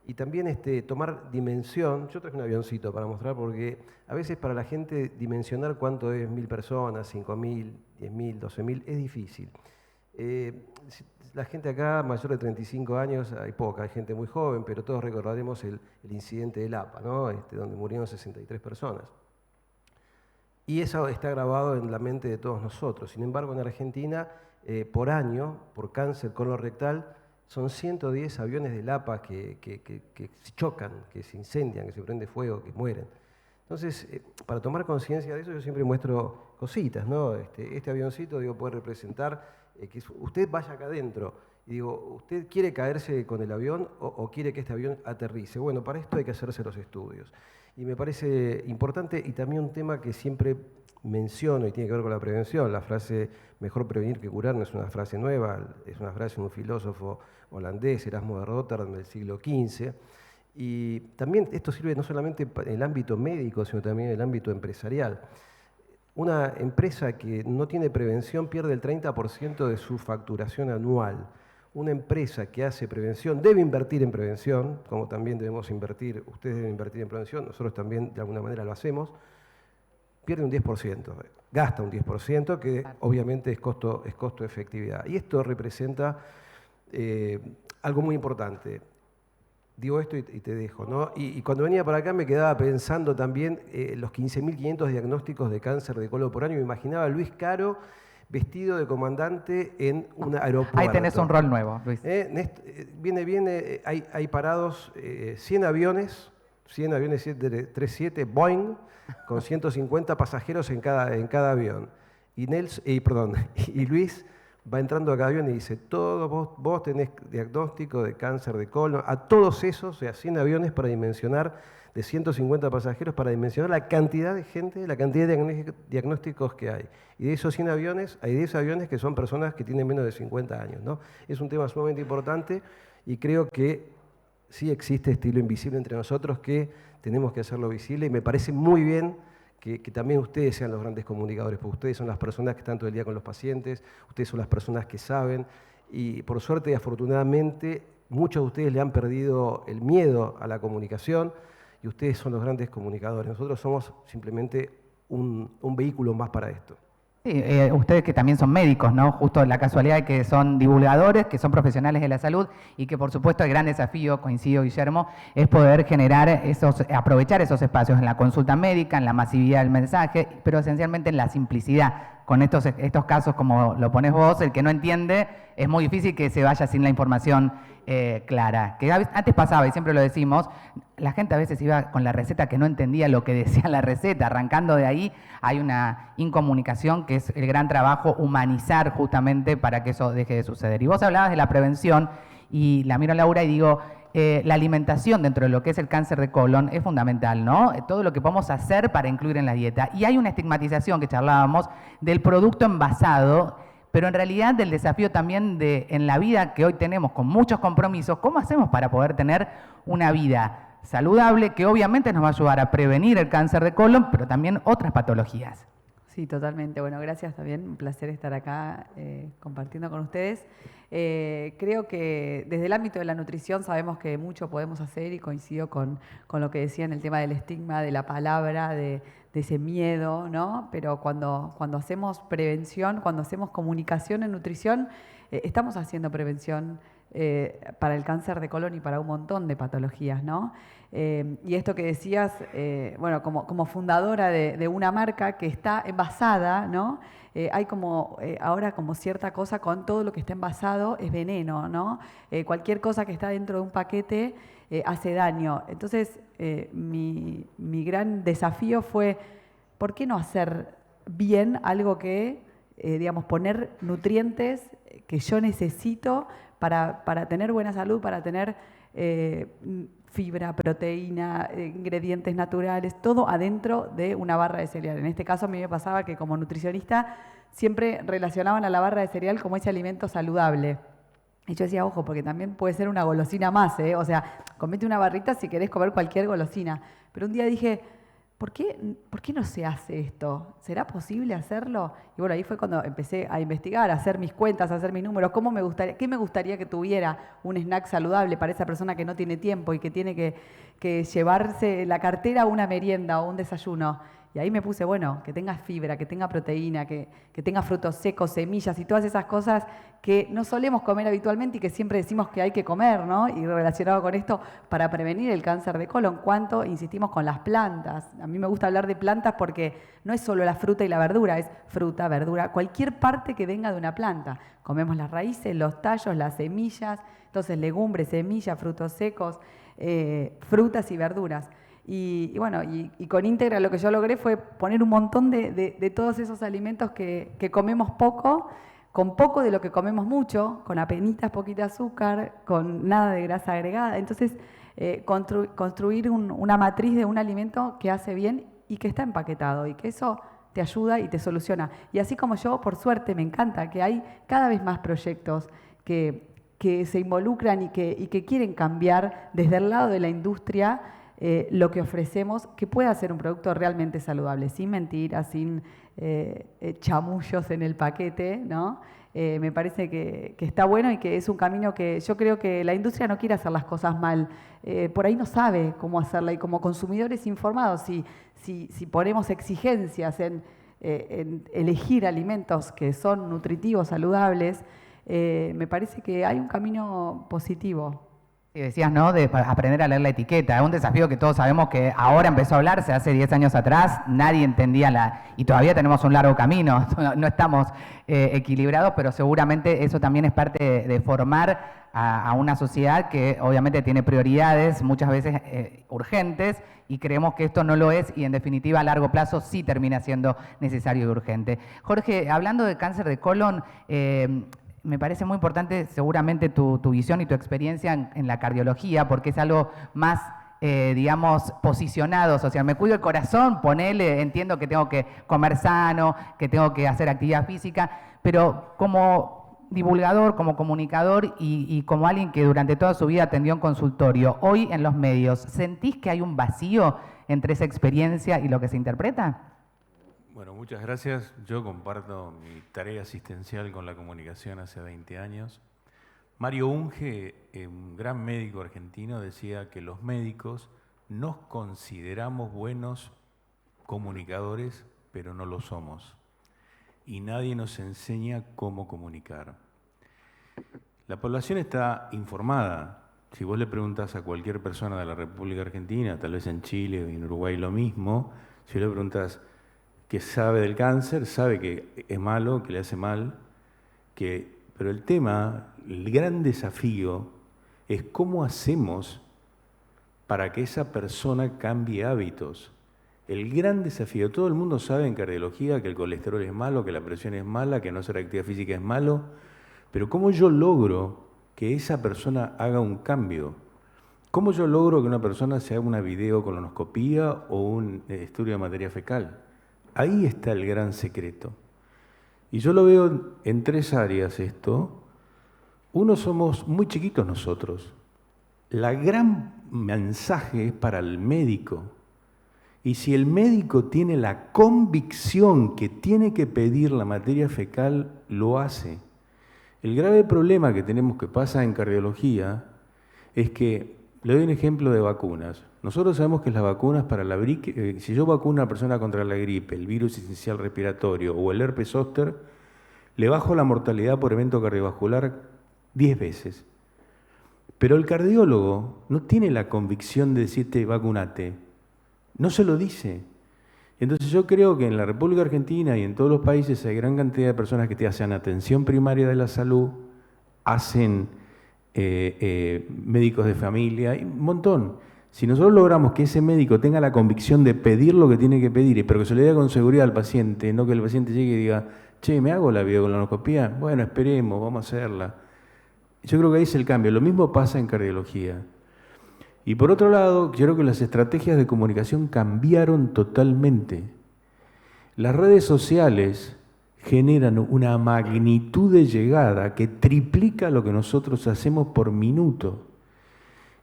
Y también tomar dimensión. Yo traje un avioncito para mostrar porque a veces para la gente dimensionar cuánto es 1000 personas, 5000, 10.000, 12.000, es difícil. La gente acá mayor de 35 años, hay poca, hay gente muy joven, pero todos recordaremos el incidente del APA, ¿no? Donde murieron 63 personas. Y eso está grabado en la mente de todos nosotros. Sin embargo, en Argentina, por año, por cáncer colorectal, Son 110 aviones de Lapa que chocan, que se incendian, que se prende fuego, que mueren. Entonces, para tomar conciencia de eso, yo siempre muestro cositas, ¿no? Este avioncito, digo, puede representar que usted vaya acá adentro. Y digo, ¿usted quiere caerse con el avión o quiere que este avión aterrice? Bueno, para esto hay que hacerse los estudios. Y me parece importante, y también un tema que siempre menciono y tiene que ver con la prevención. La frase mejor prevenir que curar no es una frase nueva, es una frase de un filósofo holandés, Erasmo de Rotterdam, del siglo XV. Y también esto sirve no solamente en el ámbito médico, sino también en el ámbito empresarial. Una empresa que no tiene prevención pierde el 30% de su facturación anual. Una empresa que hace prevención debe invertir en prevención, como también debemos invertir, ustedes deben invertir en prevención, nosotros también de alguna manera lo hacemos, pierde un 10%, gasta un 10%, que obviamente es costo de efectividad. Y esto representa algo muy importante. Digo esto y te dejo, ¿no? Y cuando venía para acá me quedaba pensando también los 15.500 diagnósticos de cáncer de colon por año. Me imaginaba a Luis Caro vestido de comandante en un aeropuerto. Ahí tenés un rol nuevo, Luis. Hay parados 100 aviones 737 Boeing con 150 pasajeros en cada avión. Y Luis va entrando a cada avión y dice, vos tenés diagnóstico de cáncer de colon, a todos esos, o sea, 100 aviones para dimensionar, de 150 pasajeros, para dimensionar la cantidad de gente, la cantidad de diagnósticos que hay. Y de esos 100 aviones, hay 10 aviones que son personas que tienen menos de 50 años, ¿no? Es un tema sumamente importante y creo que sí existe estilo invisible entre nosotros que tenemos que hacerlo visible y me parece muy bien que también ustedes sean los grandes comunicadores, porque ustedes son las personas que están todo el día con los pacientes, ustedes son las personas que saben, y por suerte y afortunadamente muchos de ustedes le han perdido el miedo a la comunicación y ustedes son los grandes comunicadores. Nosotros somos simplemente un vehículo más para esto. Sí, ustedes que también son médicos, ¿no? Justo la casualidad de que son divulgadores, que son profesionales de la salud y que por supuesto el gran desafío, coincido Guillermo, es poder generar aprovechar esos espacios en la consulta médica, en la masividad del mensaje, pero esencialmente en la simplicidad. Con estos casos, como lo pones vos, el que no entiende, es muy difícil que se vaya sin la información clara. Que antes pasaba, y siempre lo decimos, la gente a veces iba con la receta que no entendía lo que decía la receta. Arrancando de ahí, hay una incomunicación que es el gran trabajo, humanizar justamente para que eso deje de suceder. Y vos hablabas de la prevención, y la miro a Laura y digo, la alimentación dentro de lo que es el cáncer de colon es fundamental, ¿no? Todo lo que podemos hacer para incluir en la dieta. Y hay una estigmatización que charlábamos del producto envasado, pero en realidad del desafío también en la vida que hoy tenemos con muchos compromisos, ¿cómo hacemos para poder tener una vida saludable que obviamente nos va a ayudar a prevenir el cáncer de colon, pero también otras patologías? Sí, totalmente. Bueno, gracias también. Un placer estar acá compartiendo con ustedes. Creo que desde el ámbito de la nutrición sabemos que mucho podemos hacer y coincido con lo que decía en el tema del estigma, de la palabra, de ese miedo, ¿no? Pero cuando hacemos prevención, cuando hacemos comunicación en nutrición, estamos haciendo prevención para el cáncer de colon y para un montón de patologías, ¿no? Y esto que decías, bueno, como fundadora de una marca que está envasada, ¿no? Hay ahora como cierta cosa con todo lo que está envasado es veneno, ¿no? Cualquier cosa que está dentro de un paquete hace daño. Entonces, mi gran desafío fue, ¿por qué no hacer bien algo que, digamos, poner nutrientes que yo necesito para tener buena salud, para tener fibra, proteína, ingredientes naturales, todo adentro de una barra de cereal? En este caso a mí me pasaba que como nutricionista siempre relacionaban a la barra de cereal como ese alimento saludable. Y yo decía, ojo, porque también puede ser una golosina más, ¿eh? O sea, comete una barrita si querés comer cualquier golosina. Pero un día dije, ¿por qué no se hace esto? ¿Será posible hacerlo? Y bueno, ahí fue cuando empecé a investigar, a hacer mis cuentas, a hacer mis números. ¿Qué me gustaría que tuviera un snack saludable para esa persona que no tiene tiempo y que tiene que llevarse la cartera a una merienda o un desayuno? Y ahí me puse, bueno, que tenga fibra, que tenga proteína, que tenga frutos secos, semillas y todas esas cosas que no solemos comer habitualmente y que siempre decimos que hay que comer, ¿no? Y relacionado con esto, para prevenir el cáncer de colon, ¿cuánto insistimos con las plantas? A mí me gusta hablar de plantas porque no es solo la fruta y la verdura, es fruta, verdura, cualquier parte que venga de una planta. Comemos las raíces, los tallos, las semillas, entonces legumbres, semillas, frutos secos, frutas y verduras. Y bueno, y con Íntegra lo que yo logré fue poner un montón de todos esos alimentos que comemos poco, con poco de lo que comemos mucho, con apenitas poquita azúcar, con nada de grasa agregada. Entonces, construir una matriz de un alimento que hace bien y que está empaquetado y que eso te ayuda y te soluciona. Y así como yo, por suerte, me encanta que hay cada vez más proyectos que se involucran y que quieren cambiar desde el lado de la industria lo que ofrecemos, que pueda ser un producto realmente saludable, sin mentiras, sin chamullos en el paquete, ¿no? Me parece que está bueno y que es un camino que yo creo que la industria no quiere hacer las cosas mal, por ahí no sabe cómo hacerla, y como consumidores informados, si ponemos exigencias en elegir alimentos que son nutritivos, saludables, me parece que hay un camino positivo. Y decías, ¿no?, de aprender a leer la etiqueta. Es un desafío que todos sabemos que ahora empezó a hablarse, hace 10 años atrás nadie entendía y todavía tenemos un largo camino, no estamos equilibrados, pero seguramente eso también es parte de formar a una sociedad que obviamente tiene prioridades, muchas veces urgentes, y creemos que esto no lo es, y en definitiva a largo plazo sí termina siendo necesario y urgente. Jorge, hablando de cáncer de colon, me parece muy importante seguramente tu visión y tu experiencia en la cardiología, porque es algo más, digamos, posicionado social. Me cuido el corazón, ponele, entiendo que tengo que comer sano, que tengo que hacer actividad física, pero como divulgador, como comunicador y como alguien que durante toda su vida atendió en consultorio, hoy en los medios, ¿sentís que hay un vacío entre esa experiencia y lo que se interpreta? Bueno, muchas gracias. Yo comparto mi tarea asistencial con la comunicación hace 20 años. Mario Unge, un gran médico argentino, decía que los médicos nos consideramos buenos comunicadores, pero no lo somos. Y nadie nos enseña cómo comunicar. La población está informada. Si vos le preguntás a cualquier persona de la República Argentina, tal vez en Chile o en Uruguay lo mismo, si le preguntás que sabe del cáncer, sabe que es malo, que le hace mal, pero el tema, el gran desafío es cómo hacemos para que esa persona cambie hábitos. El gran desafío, todo el mundo sabe en cardiología que el colesterol es malo, que la presión es mala, que no hacer actividad física es malo, pero ¿cómo yo logro que esa persona haga un cambio? ¿Cómo yo logro que una persona se haga una videocolonoscopía o un estudio de materia fecal? Ahí está el gran secreto. Y yo lo veo en 3 áreas esto. Uno, somos muy chiquitos nosotros. La gran mensaje es para el médico. Y si el médico tiene la convicción que tiene que pedir la materia fecal, lo hace. El grave problema que tenemos que pasa en cardiología es que, le doy un ejemplo de vacunas. Nosotros sabemos que las vacunas para la gripe, si yo vacuno a una persona contra la gripe, el virus esencial respiratorio o el herpes zóster, le bajo la mortalidad por evento cardiovascular 10 veces. Pero el cardiólogo no tiene la convicción de decirte vacunate, no se lo dice. Entonces yo creo que en la República Argentina y en todos los países hay gran cantidad de personas que te hacen atención primaria de la salud, hacen médicos de familia, un montón. Si nosotros logramos que ese médico tenga la convicción de pedir lo que tiene que pedir, pero que se le diga con seguridad al paciente, no que el paciente llegue y diga, che, ¿me hago la videocolonoscopía? Bueno, esperemos, vamos a hacerla. Yo creo que ahí es el cambio. Lo mismo pasa en cardiología. Y por otro lado, yo creo que las estrategias de comunicación cambiaron totalmente. Las redes sociales generan una magnitud de llegada que triplica lo que nosotros hacemos por minuto.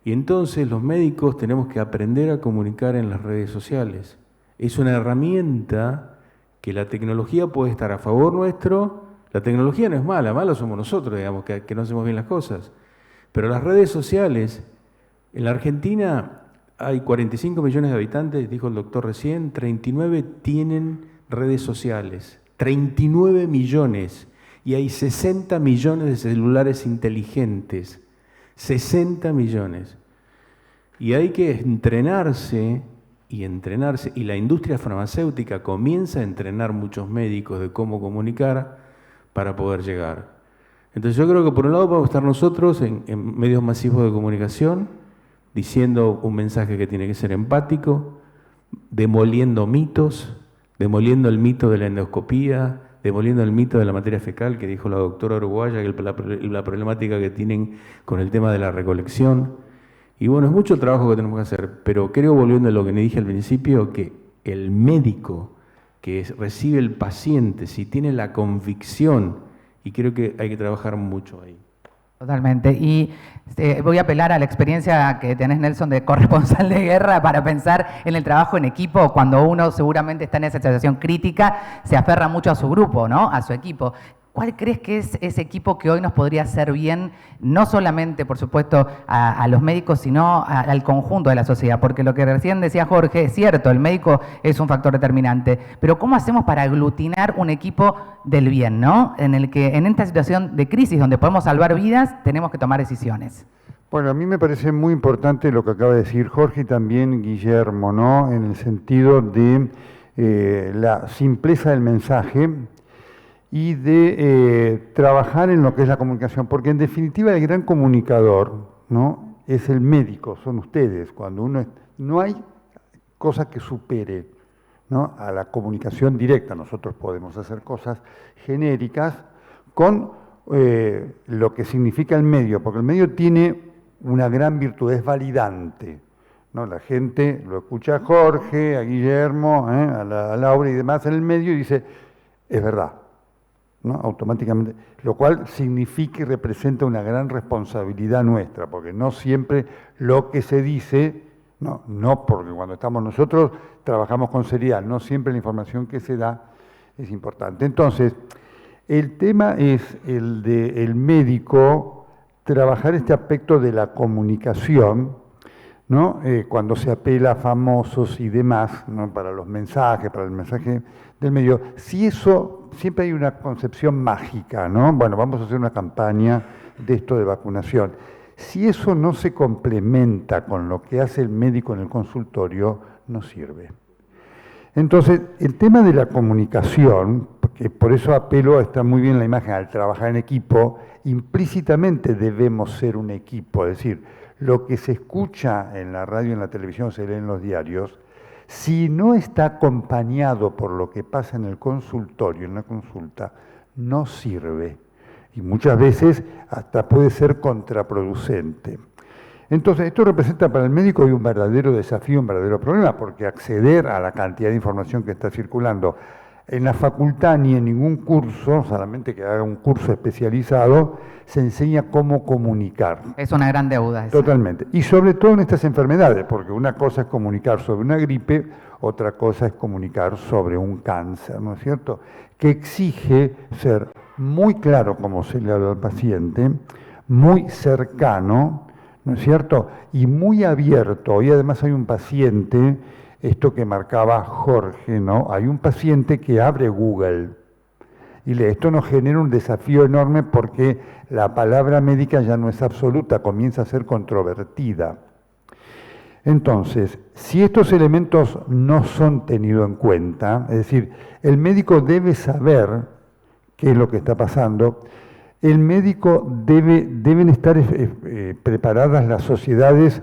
Y entonces los médicos tenemos que aprender a comunicar en las redes sociales. Es una herramienta que la tecnología puede estar a favor nuestro. La tecnología no es mala, malos somos nosotros, digamos, que no hacemos bien las cosas. Pero las redes sociales, en la Argentina hay 45 millones de habitantes, dijo el doctor recién, 39 tienen redes sociales, 39 millones, y hay 60 millones de celulares inteligentes, 60 millones. Y hay que entrenarse, y la industria farmacéutica comienza a entrenar muchos médicos de cómo comunicar para poder llegar. Entonces yo creo que por un lado podemos estar nosotros en medios masivos de comunicación, diciendo un mensaje que tiene que ser empático, demoliendo mitos, demoliendo el mito de la endoscopía, demoliendo el mito de la materia fecal que dijo la doctora uruguaya, que la problemática que tienen con el tema de la recolección. Y bueno, es mucho el trabajo que tenemos que hacer, pero creo, volviendo a lo que me dije al principio, que el médico que recibe el paciente, si tiene la convicción, y creo que hay que trabajar mucho ahí. Totalmente. Y voy a apelar a la experiencia que tenés, Nelson, de corresponsal de guerra para pensar en el trabajo en equipo. Cuando uno seguramente está en esa situación crítica, se aferra mucho a su grupo, ¿no? A su equipo. ¿Cuál crees que es ese equipo que hoy nos podría hacer bien, no solamente, por supuesto, a los médicos, sino al conjunto de la sociedad? Porque lo que recién decía Jorge es cierto, el médico es un factor determinante, pero ¿cómo hacemos para aglutinar un equipo del bien, ¿no? En el que en esta situación de crisis donde podemos salvar vidas, tenemos que tomar decisiones. Bueno, a mí me parece muy importante lo que acaba de decir Jorge y también Guillermo, ¿no? En el sentido de la simpleza del mensaje y de trabajar en lo que es la comunicación, porque en definitiva el gran comunicador, ¿no? Es el médico, son ustedes. Cuando no hay cosa que supere, ¿no? A la comunicación directa. Nosotros podemos hacer cosas genéricas con lo que significa el medio, porque el medio tiene una gran virtud, es validante, ¿no? La gente lo escucha a Jorge, a Guillermo, a Laura y demás en el medio y dice, es verdad, ¿no? Automáticamente, lo cual significa y representa una gran responsabilidad nuestra, porque no siempre lo que se dice, no porque cuando estamos nosotros trabajamos con seriedad, no siempre la información que se da es importante. Entonces, el tema es el del médico, trabajar este aspecto de la comunicación, ¿no? Cuando se apela a famosos y demás, ¿no? Para los mensajes, para el mensaje del medio, si eso, siempre hay una concepción mágica, ¿no? Bueno, vamos a hacer una campaña de esto de vacunación. Si eso no se complementa con lo que hace el médico en el consultorio, no sirve. Entonces, el tema de la comunicación, porque por eso apelo, está muy bien la imagen, al trabajar en equipo, implícitamente debemos ser un equipo, es decir, lo que se escucha en la radio, en la televisión, se lee en los diarios, si no está acompañado por lo que pasa en el consultorio, en la consulta, no sirve. Y muchas veces hasta puede ser contraproducente. Entonces, esto representa para el médico hoy un verdadero desafío, un verdadero problema, porque acceder a la cantidad de información que está circulando en la facultad ni en ningún curso, solamente que haga un curso especializado, se enseña cómo comunicar. Es una gran deuda. Esa. Totalmente. Y sobre todo en estas enfermedades, porque una cosa es comunicar sobre una gripe, otra cosa es comunicar sobre un cáncer, ¿no es cierto? Que exige ser muy claro como se le habla al paciente, muy cercano, ¿no es cierto? Y muy abierto. Y además hay un paciente, esto que marcaba Jorge, ¿no? Hay un paciente que abre Google y esto nos genera un desafío enorme porque la palabra médica ya no es absoluta, comienza a ser controvertida. Entonces, si estos elementos no son tenidos en cuenta, es decir, el médico debe saber qué es lo que está pasando, el médico deben estar preparadas las sociedades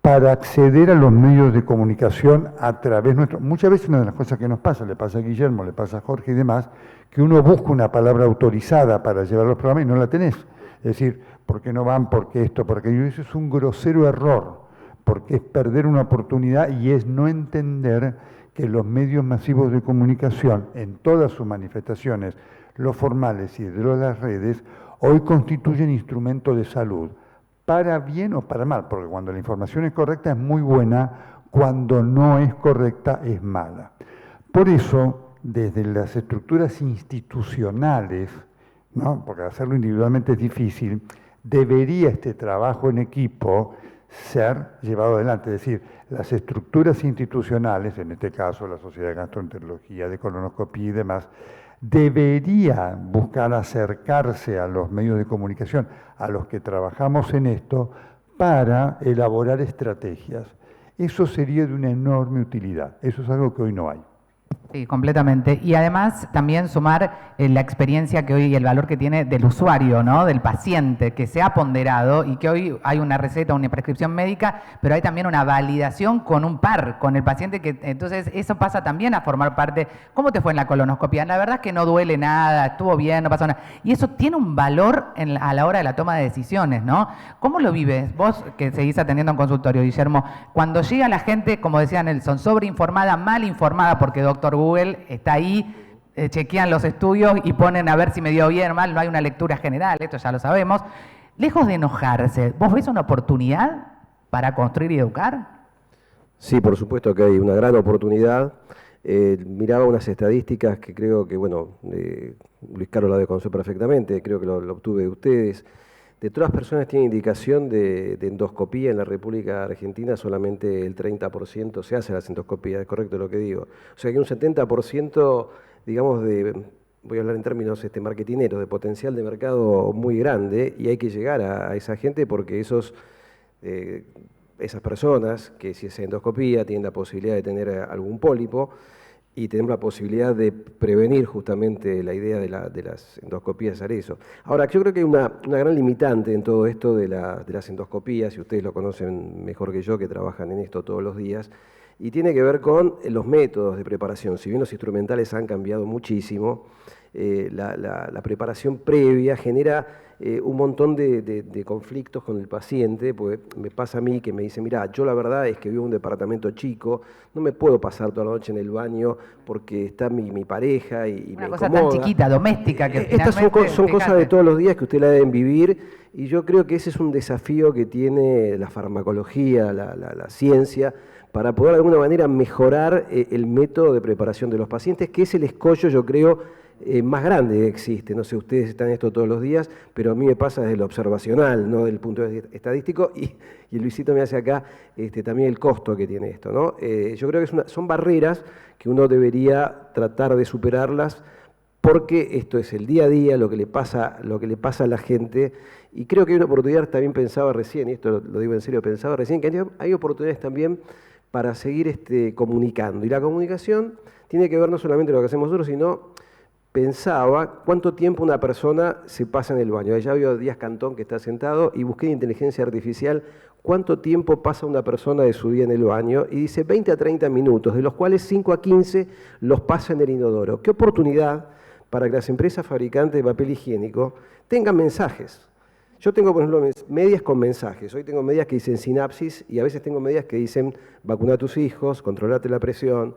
para acceder a los medios de comunicación a través nuestro. Muchas veces una de las cosas que nos pasa, le pasa a Guillermo, le pasa a Jorge y demás, que uno busca una palabra autorizada para llevar los programas y no la tenés. Es decir, ¿por qué no van? ¿Por qué esto? ¿Por qué aquello? Eso es un grosero error, porque es perder una oportunidad y es no entender que los medios masivos de comunicación, en todas sus manifestaciones, los formales y de las redes, hoy constituyen instrumentos de salud, para bien o para mal, porque cuando la información es correcta es muy buena, cuando no es correcta es mala. Por eso, desde las estructuras institucionales, ¿no? Porque hacerlo individualmente es difícil, debería este trabajo en equipo ser llevado adelante. Es decir, las estructuras institucionales, en este caso la Sociedad de Gastroenterología, de colonoscopía y demás, deberían buscar acercarse a los medios de comunicación, a los que trabajamos en esto, para elaborar estrategias. Eso sería de una enorme utilidad. Eso es algo que hoy no hay. Sí, completamente. Y además también sumar la experiencia que hoy y el valor que tiene del usuario, ¿no? Del paciente, que se ha ponderado y que hoy hay una receta, una prescripción médica, pero hay también una validación con un par, con el paciente, que entonces eso pasa también a formar parte. ¿Cómo te fue en la colonoscopia? La verdad es que no duele nada, estuvo bien, no pasó nada. Y eso tiene un valor a la hora de la toma de decisiones, ¿no? ¿Cómo lo vives vos, que seguís atendiendo en consultorio, Guillermo? Cuando llega la gente, como decía Nelson, sobreinformada, mal informada, porque doctor Google está ahí, chequean los estudios y ponen a ver si me dio bien o mal, no hay una lectura general, esto ya lo sabemos. Lejos de enojarse, ¿vos ves una oportunidad para construir y educar? Sí, por supuesto que hay una gran oportunidad. Miraba unas estadísticas que creo que, bueno, Luis Carlos la debe conocer perfectamente, creo que lo obtuve de ustedes. De todas las personas que tienen indicación de endoscopía en la República Argentina, solamente el 30% se hace las endoscopías, es correcto lo que digo. O sea que un 70%, digamos, voy a hablar en términos marketineros, de potencial de mercado muy grande, y hay que llegar a esa gente porque esas personas que si es endoscopía tienen la posibilidad de tener algún pólipo, y tenemos la posibilidad de prevenir justamente la idea de las endoscopías, hacer eso. Ahora, yo creo que hay una gran limitante en todo esto de las endoscopías, y ustedes lo conocen mejor que yo, que trabajan en esto todos los días, y tiene que ver con los métodos de preparación. Si bien los instrumentales han cambiado muchísimo, la preparación previa genera un montón de conflictos con el paciente, porque me pasa a mí que me dice, mira, yo la verdad es que vivo en un departamento chico, no me puedo pasar toda la noche en el baño porque está mi pareja y me Una cosa incomoda. tan chiquita, doméstica, que Estas son cosas de todos los días que usted la deben vivir, y yo creo que ese es un desafío que tiene la farmacología, la ciencia, para poder de alguna manera mejorar el método de preparación de los pacientes, que es el escollo, yo creo, más grande que existe. No sé, ustedes están en esto todos los días, pero a mí me pasa desde lo observacional, no del punto de vista estadístico, y Luisito me hace acá también el costo que tiene esto, ¿no? Yo creo que son barreras que uno debería tratar de superarlas, porque esto es el día a día, lo que le pasa a la gente, y creo que hay una oportunidad, también pensaba recién, y esto lo digo en serio, pensaba recién, que hay oportunidades también para seguir comunicando, y la comunicación tiene que ver no solamente con lo que hacemos nosotros, sino pensaba cuánto tiempo una persona se pasa en el baño. Ya veo a Díaz Cantón que está sentado y busqué en inteligencia artificial cuánto tiempo pasa una persona de su día en el baño y dice 20 a 30 minutos, de los cuales 5 a 15 los pasa en el inodoro. ¿Qué oportunidad para que las empresas fabricantes de papel higiénico tengan mensajes? Yo tengo, por ejemplo, medias con mensajes. Hoy tengo medias que dicen sinapsis y a veces tengo medias que dicen vacuna a tus hijos, controlate la presión.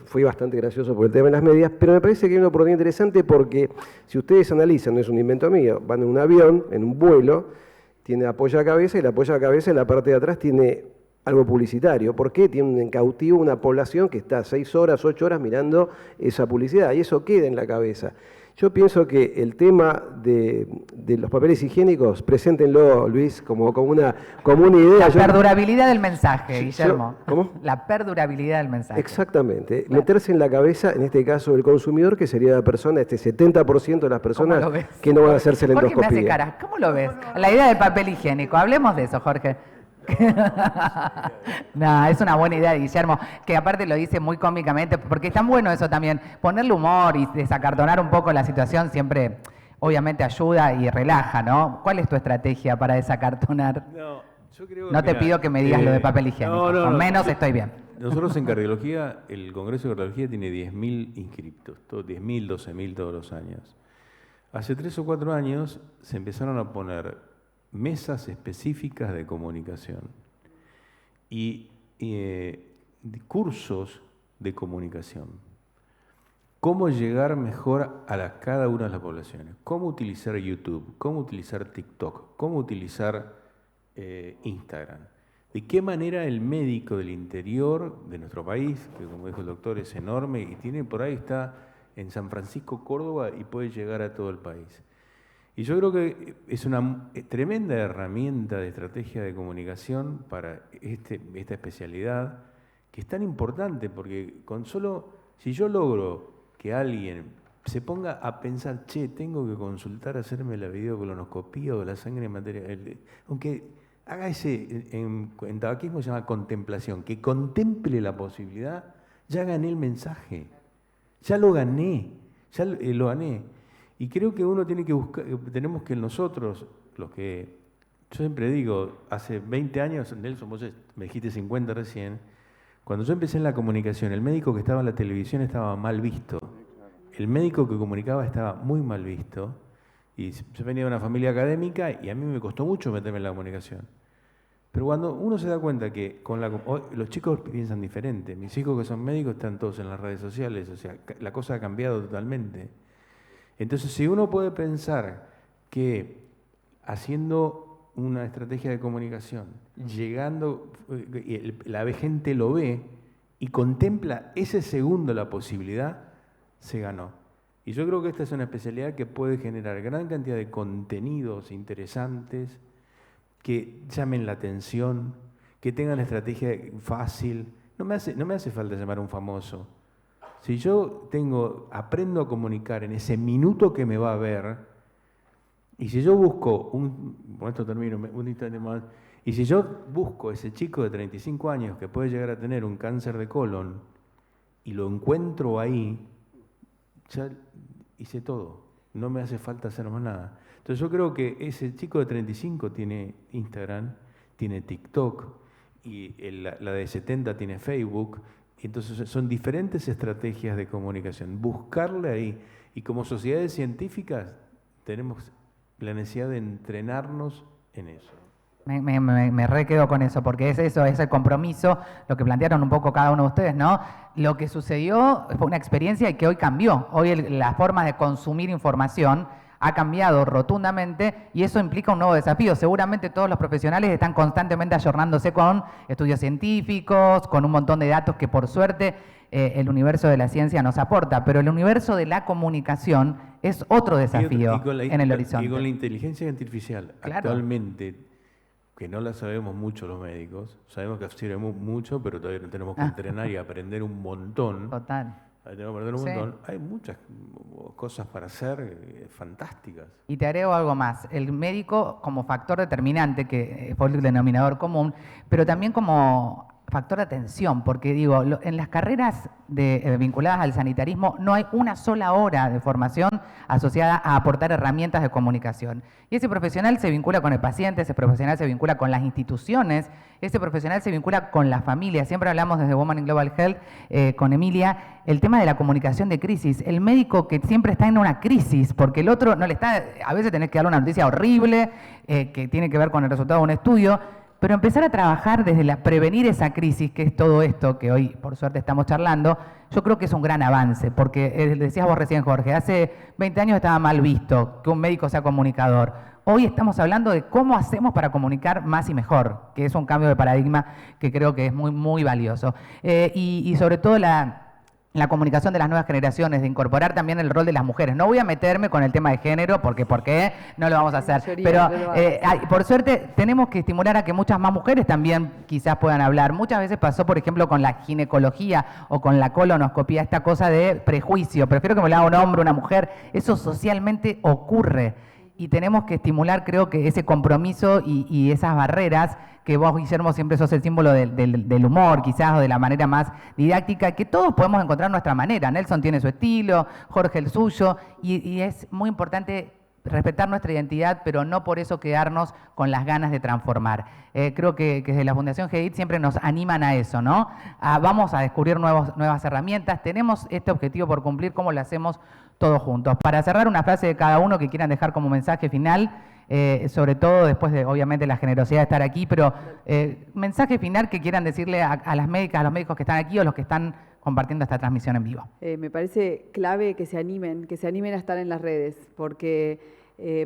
Fui bastante gracioso por el tema de las medias, pero me parece que hay una oportunidad interesante porque si ustedes analizan, no es un invento mío, van en un avión, en un vuelo, tiene apoyacabezas y la apoyacabezas en la parte de atrás tiene algo publicitario. ¿Por qué? Tiene en cautivo una población que está 6 horas, 8 horas mirando esa publicidad y eso queda en la cabeza. Yo pienso que el tema de los papeles higiénicos, preséntenlo, Luis, como una idea. La perdurabilidad del mensaje, Guillermo. ¿Cómo? La perdurabilidad del mensaje. Exactamente. Claro. Meterse en la cabeza, en este caso, del consumidor, que sería la persona, 70% de las personas que no van a hacerse la endoscopía. Jorge me hace cara. ¿Cómo lo ves? La idea del papel higiénico. Hablemos de eso, Jorge. No, es una buena idea, Guillermo, que aparte lo dice muy cómicamente, porque es tan bueno eso también, ponerle humor y desacartonar un poco la situación siempre, obviamente ayuda y relaja, ¿no? ¿Cuál es tu estrategia para desacartonar? No te pido que me digas lo de papel higiénico, con menos estoy bien. Nosotros en cardiología, el Congreso de Cardiología tiene 10.000 inscriptos, 10.000, 12.000 todos los años. Hace 3 o 4 años se empezaron a poner mesas específicas de comunicación y cursos de comunicación. Cómo llegar mejor a cada una de las poblaciones. Cómo utilizar YouTube, cómo utilizar TikTok, cómo utilizar Instagram. De qué manera el médico del interior de nuestro país, que como dijo el doctor es enorme y tiene por ahí está en San Francisco, Córdoba y puede llegar a todo el país. Y yo creo que es una tremenda herramienta de estrategia de comunicación para esta especialidad, que es tan importante, porque si yo logro que alguien se ponga a pensar, che, tengo que consultar, hacerme la videocolonoscopía o la sangre en materia, aunque haga en tabaquismo se llama contemplación, que contemple la posibilidad, ya gané el mensaje, ya lo gané. Y creo que uno tiene que buscar, tenemos que nosotros, yo siempre digo, hace 20 años, Nelson, vos me dijiste 50 recién, cuando yo empecé en la comunicación, el médico que estaba en la televisión estaba mal visto. El médico que comunicaba estaba muy mal visto. Y yo venía de una familia académica y a mí me costó mucho meterme en la comunicación. Pero cuando uno se da cuenta que hoy los chicos piensan diferente, mis hijos que son médicos están todos en las redes sociales, o sea, la cosa ha cambiado totalmente. Entonces, si uno puede pensar que haciendo una estrategia de comunicación, llegando, la gente lo ve y contempla ese segundo la posibilidad, se ganó. Y yo creo que esta es una especialidad que puede generar gran cantidad de contenidos interesantes, que llamen la atención, que tengan la estrategia fácil. No me hace falta llamar a un famoso. Si yo aprendo a comunicar en ese minuto que me va a ver, y si yo busco, con esto termino, un instante más, y si yo busco ese chico de 35 años que puede llegar a tener un cáncer de colon, y lo encuentro ahí, ya hice todo. No me hace falta hacer más nada. Entonces yo creo que ese chico de 35 tiene Instagram, tiene TikTok, y la de 70 tiene Facebook. Entonces son diferentes estrategias de comunicación. Buscarle ahí. Y como sociedades científicas tenemos la necesidad de entrenarnos en eso. Me re quedo con eso, porque es eso, es el compromiso, lo que plantearon un poco cada uno de ustedes, ¿no? Lo que sucedió fue una experiencia que hoy cambió. Hoy la forma de consumir información ha cambiado rotundamente y eso implica un nuevo desafío. Seguramente todos los profesionales están constantemente ayornándose con estudios científicos, con un montón de datos que por suerte el universo de la ciencia nos aporta, pero el universo de la comunicación es otro desafío en el horizonte. Y con la inteligencia artificial, claro, actualmente, que no la sabemos mucho los médicos, sabemos que sirve mucho, pero todavía tenemos que entrenar y aprender un montón. Total. Tenemos que aprender un montón. Hay muchas cosas para hacer fantásticas. Y te agrego algo más, el médico como factor determinante, que fue el denominador común, pero también como factor de atención, porque digo, en las carreras vinculadas al sanitarismo no hay una sola hora de formación asociada a aportar herramientas de comunicación. Y ese profesional se vincula con el paciente, ese profesional se vincula con las instituciones, ese profesional se vincula con la familia. Siempre hablamos desde Women in Global Health con Emilia, el tema de la comunicación de crisis. El médico que siempre está en una crisis, porque el otro no le está, a veces tenés que darle una noticia horrible que tiene que ver con el resultado de un estudio, pero empezar a trabajar desde prevenir esa crisis, que es todo esto que hoy, por suerte, estamos charlando, yo creo que es un gran avance, porque decías vos recién, Jorge, hace 20 años estaba mal visto que un médico sea comunicador. Hoy estamos hablando de cómo hacemos para comunicar más y mejor, que es un cambio de paradigma que creo que es muy, muy valioso. Y sobre todo la comunicación de las nuevas generaciones, de incorporar también el rol de las mujeres. No voy a meterme con el tema de género, porque ¿por qué? No lo vamos a hacer. Pero por suerte tenemos que estimular a que muchas más mujeres también quizás puedan hablar. Muchas veces pasó, por ejemplo, con la ginecología o con la colonoscopía, esta cosa de prejuicio. Prefiero que me lo haga un hombre, una mujer. Eso socialmente ocurre. Y tenemos que estimular, creo que ese compromiso y esas barreras, que vos, Guillermo, siempre sos el símbolo del humor, quizás, o de la manera más didáctica, que todos podemos encontrar nuestra manera. Nelson tiene su estilo, Jorge el suyo, y es muy importante respetar nuestra identidad, pero no por eso quedarnos con las ganas de transformar. Creo que desde la Fundación GEDIT siempre nos animan a eso, ¿no? Vamos a descubrir nuevas herramientas, tenemos este objetivo por cumplir, ¿cómo lo hacemos todos juntos? Para cerrar, una frase de cada uno que quieran dejar como mensaje final, sobre todo después de, obviamente, la generosidad de estar aquí, pero mensaje final que quieran decirle a las médicas, a los médicos que están aquí o los que están compartiendo esta transmisión en vivo. Me parece clave que se animen a estar en las redes, porque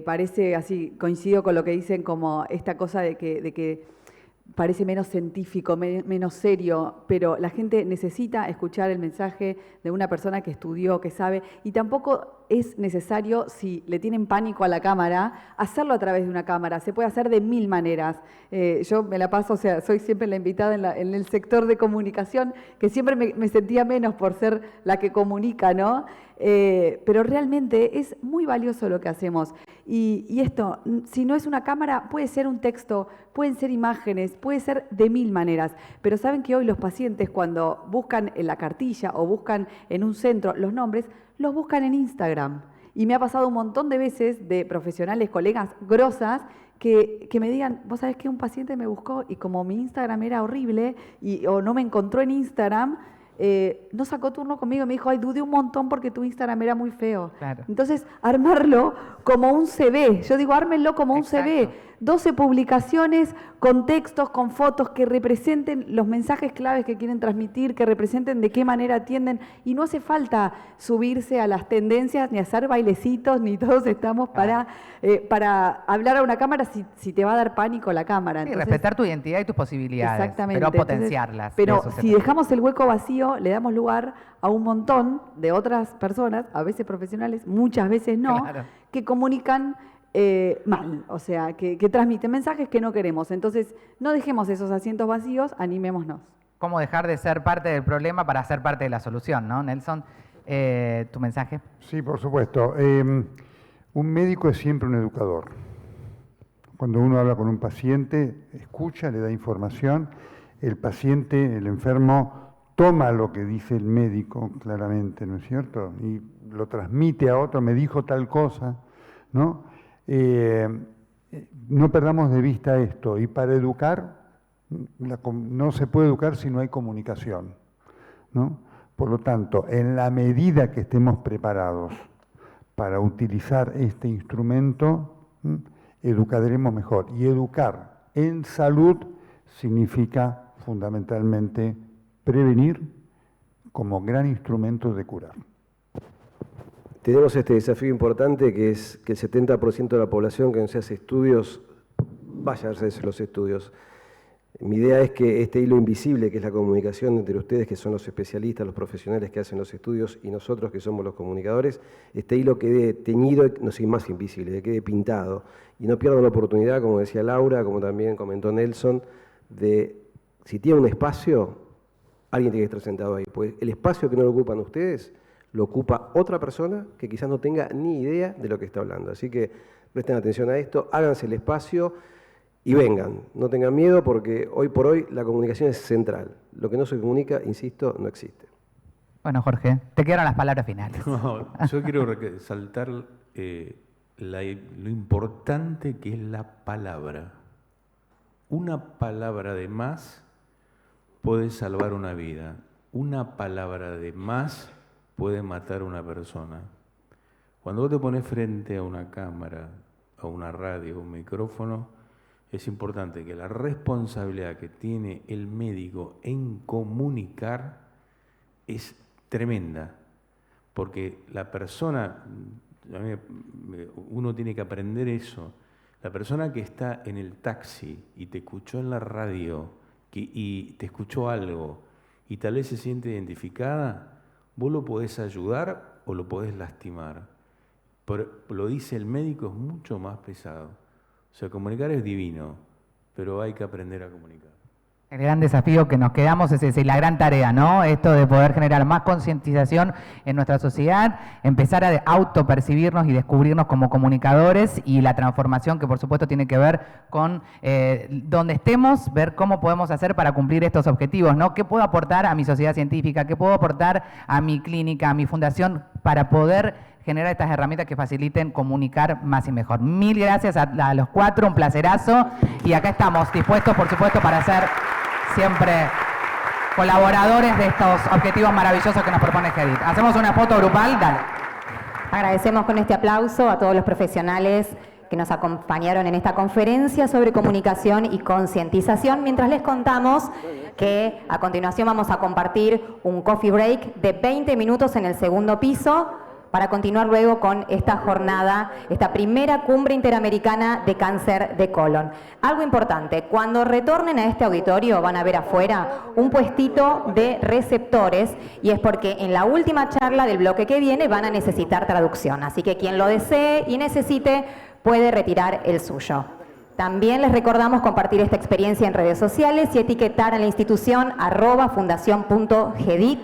parece así, coincido con lo que dicen, como esta cosa de que parece menos científico, menos serio, pero la gente necesita escuchar el mensaje de una persona que estudió, que sabe, y tampoco es necesario, si le tienen pánico a la cámara, hacerlo a través de una cámara. Se puede hacer de 1000 maneras. Yo me la paso, o sea, soy siempre la invitada en el sector de comunicación, que siempre me sentía menos por ser la que comunica, ¿no? Pero realmente es muy valioso lo que hacemos. Y esto, si no es una cámara, puede ser un texto, pueden ser imágenes, puede ser de 1000 maneras. Pero saben que hoy los pacientes, cuando buscan en la cartilla o buscan en un centro los nombres, los buscan en Instagram. Y me ha pasado un montón de veces de profesionales, colegas grosas, que me digan, vos sabés que un paciente me buscó y como mi Instagram era horrible o no me encontró en Instagram, no sacó turno conmigo y me dijo, ay, dudé un montón porque tu Instagram era muy feo. Claro. Entonces, armarlo como un CV. Yo digo, ármenlo como un Exacto. CV. 12 publicaciones con textos, con fotos que representen los mensajes claves que quieren transmitir, que representen de qué manera atienden. Y no hace falta subirse a las tendencias, ni hacer bailecitos, ni todos estamos para hablar a una cámara si te va a dar pánico la cámara. Sí, Entonces, respetar tu identidad y tus posibilidades, exactamente. pero Entonces, potenciarlas. pero de eso se si trata. dejamos el hueco vacío, le damos lugar a un montón de otras personas, a veces profesionales, muchas veces no, Claro. que comunican mal, o sea, que transmiten mensajes que no queremos. Entonces, no dejemos esos asientos vacíos, animémonos. ¿Cómo dejar de ser parte del problema para ser parte de la solución, no, Nelson? ¿Tu mensaje? Sí, por supuesto. Un médico es siempre un educador. Cuando uno habla con un paciente, escucha, le da información, el paciente, el enfermo, toma lo que dice el médico claramente, ¿no es cierto? Y lo transmite a otro, me dijo tal cosa, ¿no? No perdamos de vista esto. Y para educar, no se puede educar si no hay comunicación, ¿no? Por lo tanto, en la medida que estemos preparados para utilizar este instrumento, educaremos mejor. Y educar en salud significa fundamentalmente prevenir como gran instrumento de curar. Tenemos este desafío importante que es que el 70% de la población que no se hace estudios vaya a hacerse los estudios. Mi idea es que este hilo invisible, que es la comunicación entre ustedes, que son los especialistas, los profesionales que hacen los estudios, y nosotros, que somos los comunicadores, este hilo quede teñido, no sé, más invisible, que quede pintado. Y no pierdan la oportunidad, como decía Laura, como también comentó Nelson, de, si tiene un espacio, alguien tiene que estar sentado ahí. Pues el espacio que no lo ocupan ustedes, lo ocupa otra persona que quizás no tenga ni idea de lo que está hablando. Así que presten atención a esto, háganse el espacio y vengan. No tengan miedo porque hoy por hoy la comunicación es central. Lo que no se comunica, insisto, no existe. Bueno, Jorge, te quedaron las palabras finales. No, yo quiero resaltar lo importante que es la palabra. Una palabra de más puede salvar una vida. Una palabra de más puede matar a una persona. Cuando vos te pones frente a una cámara, a una radio, a un micrófono, es importante que la responsabilidad que tiene el médico en comunicar es tremenda, porque la persona, uno tiene que aprender eso, la persona que está en el taxi y te escuchó en la radio y te escuchó algo y tal vez se siente identificada, vos lo podés ayudar o lo podés lastimar. Pero lo dice el médico, es mucho más pesado. O sea, comunicar es divino, pero hay que aprender a comunicar. El gran desafío que nos quedamos es ese, la gran tarea, ¿no? Esto de poder generar más concientización en nuestra sociedad, empezar a autopercibirnos y descubrirnos como comunicadores y la transformación que por supuesto tiene que ver con donde estemos, ver cómo podemos hacer para cumplir estos objetivos, ¿no? ¿Qué puedo aportar a mi sociedad científica? ¿Qué puedo aportar a mi clínica, a mi fundación para poder generar estas herramientas que faciliten comunicar más y mejor? Mil gracias a los cuatro, un placerazo. Y acá estamos dispuestos, por supuesto, para ser siempre colaboradores de estos objetivos maravillosos que nos propone GEDIT. ¿Hacemos una foto grupal? Dale. Agradecemos con este aplauso a todos los profesionales que nos acompañaron en esta conferencia sobre comunicación y concientización, mientras les contamos que a continuación vamos a compartir un coffee break de 20 minutos en el segundo piso para continuar luego con esta jornada, esta primera cumbre interamericana de cáncer de colon. Algo importante, cuando retornen a este auditorio van a ver afuera un puestito de receptores, y es porque en la última charla del bloque que viene van a necesitar traducción. Así que quien lo desee y necesite puede retirar el suyo. También les recordamos compartir esta experiencia en redes sociales y etiquetar a la institución @fundacion.gedit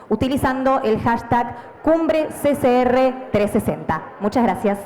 utilizando el hashtag CumbreCCR360. Muchas gracias.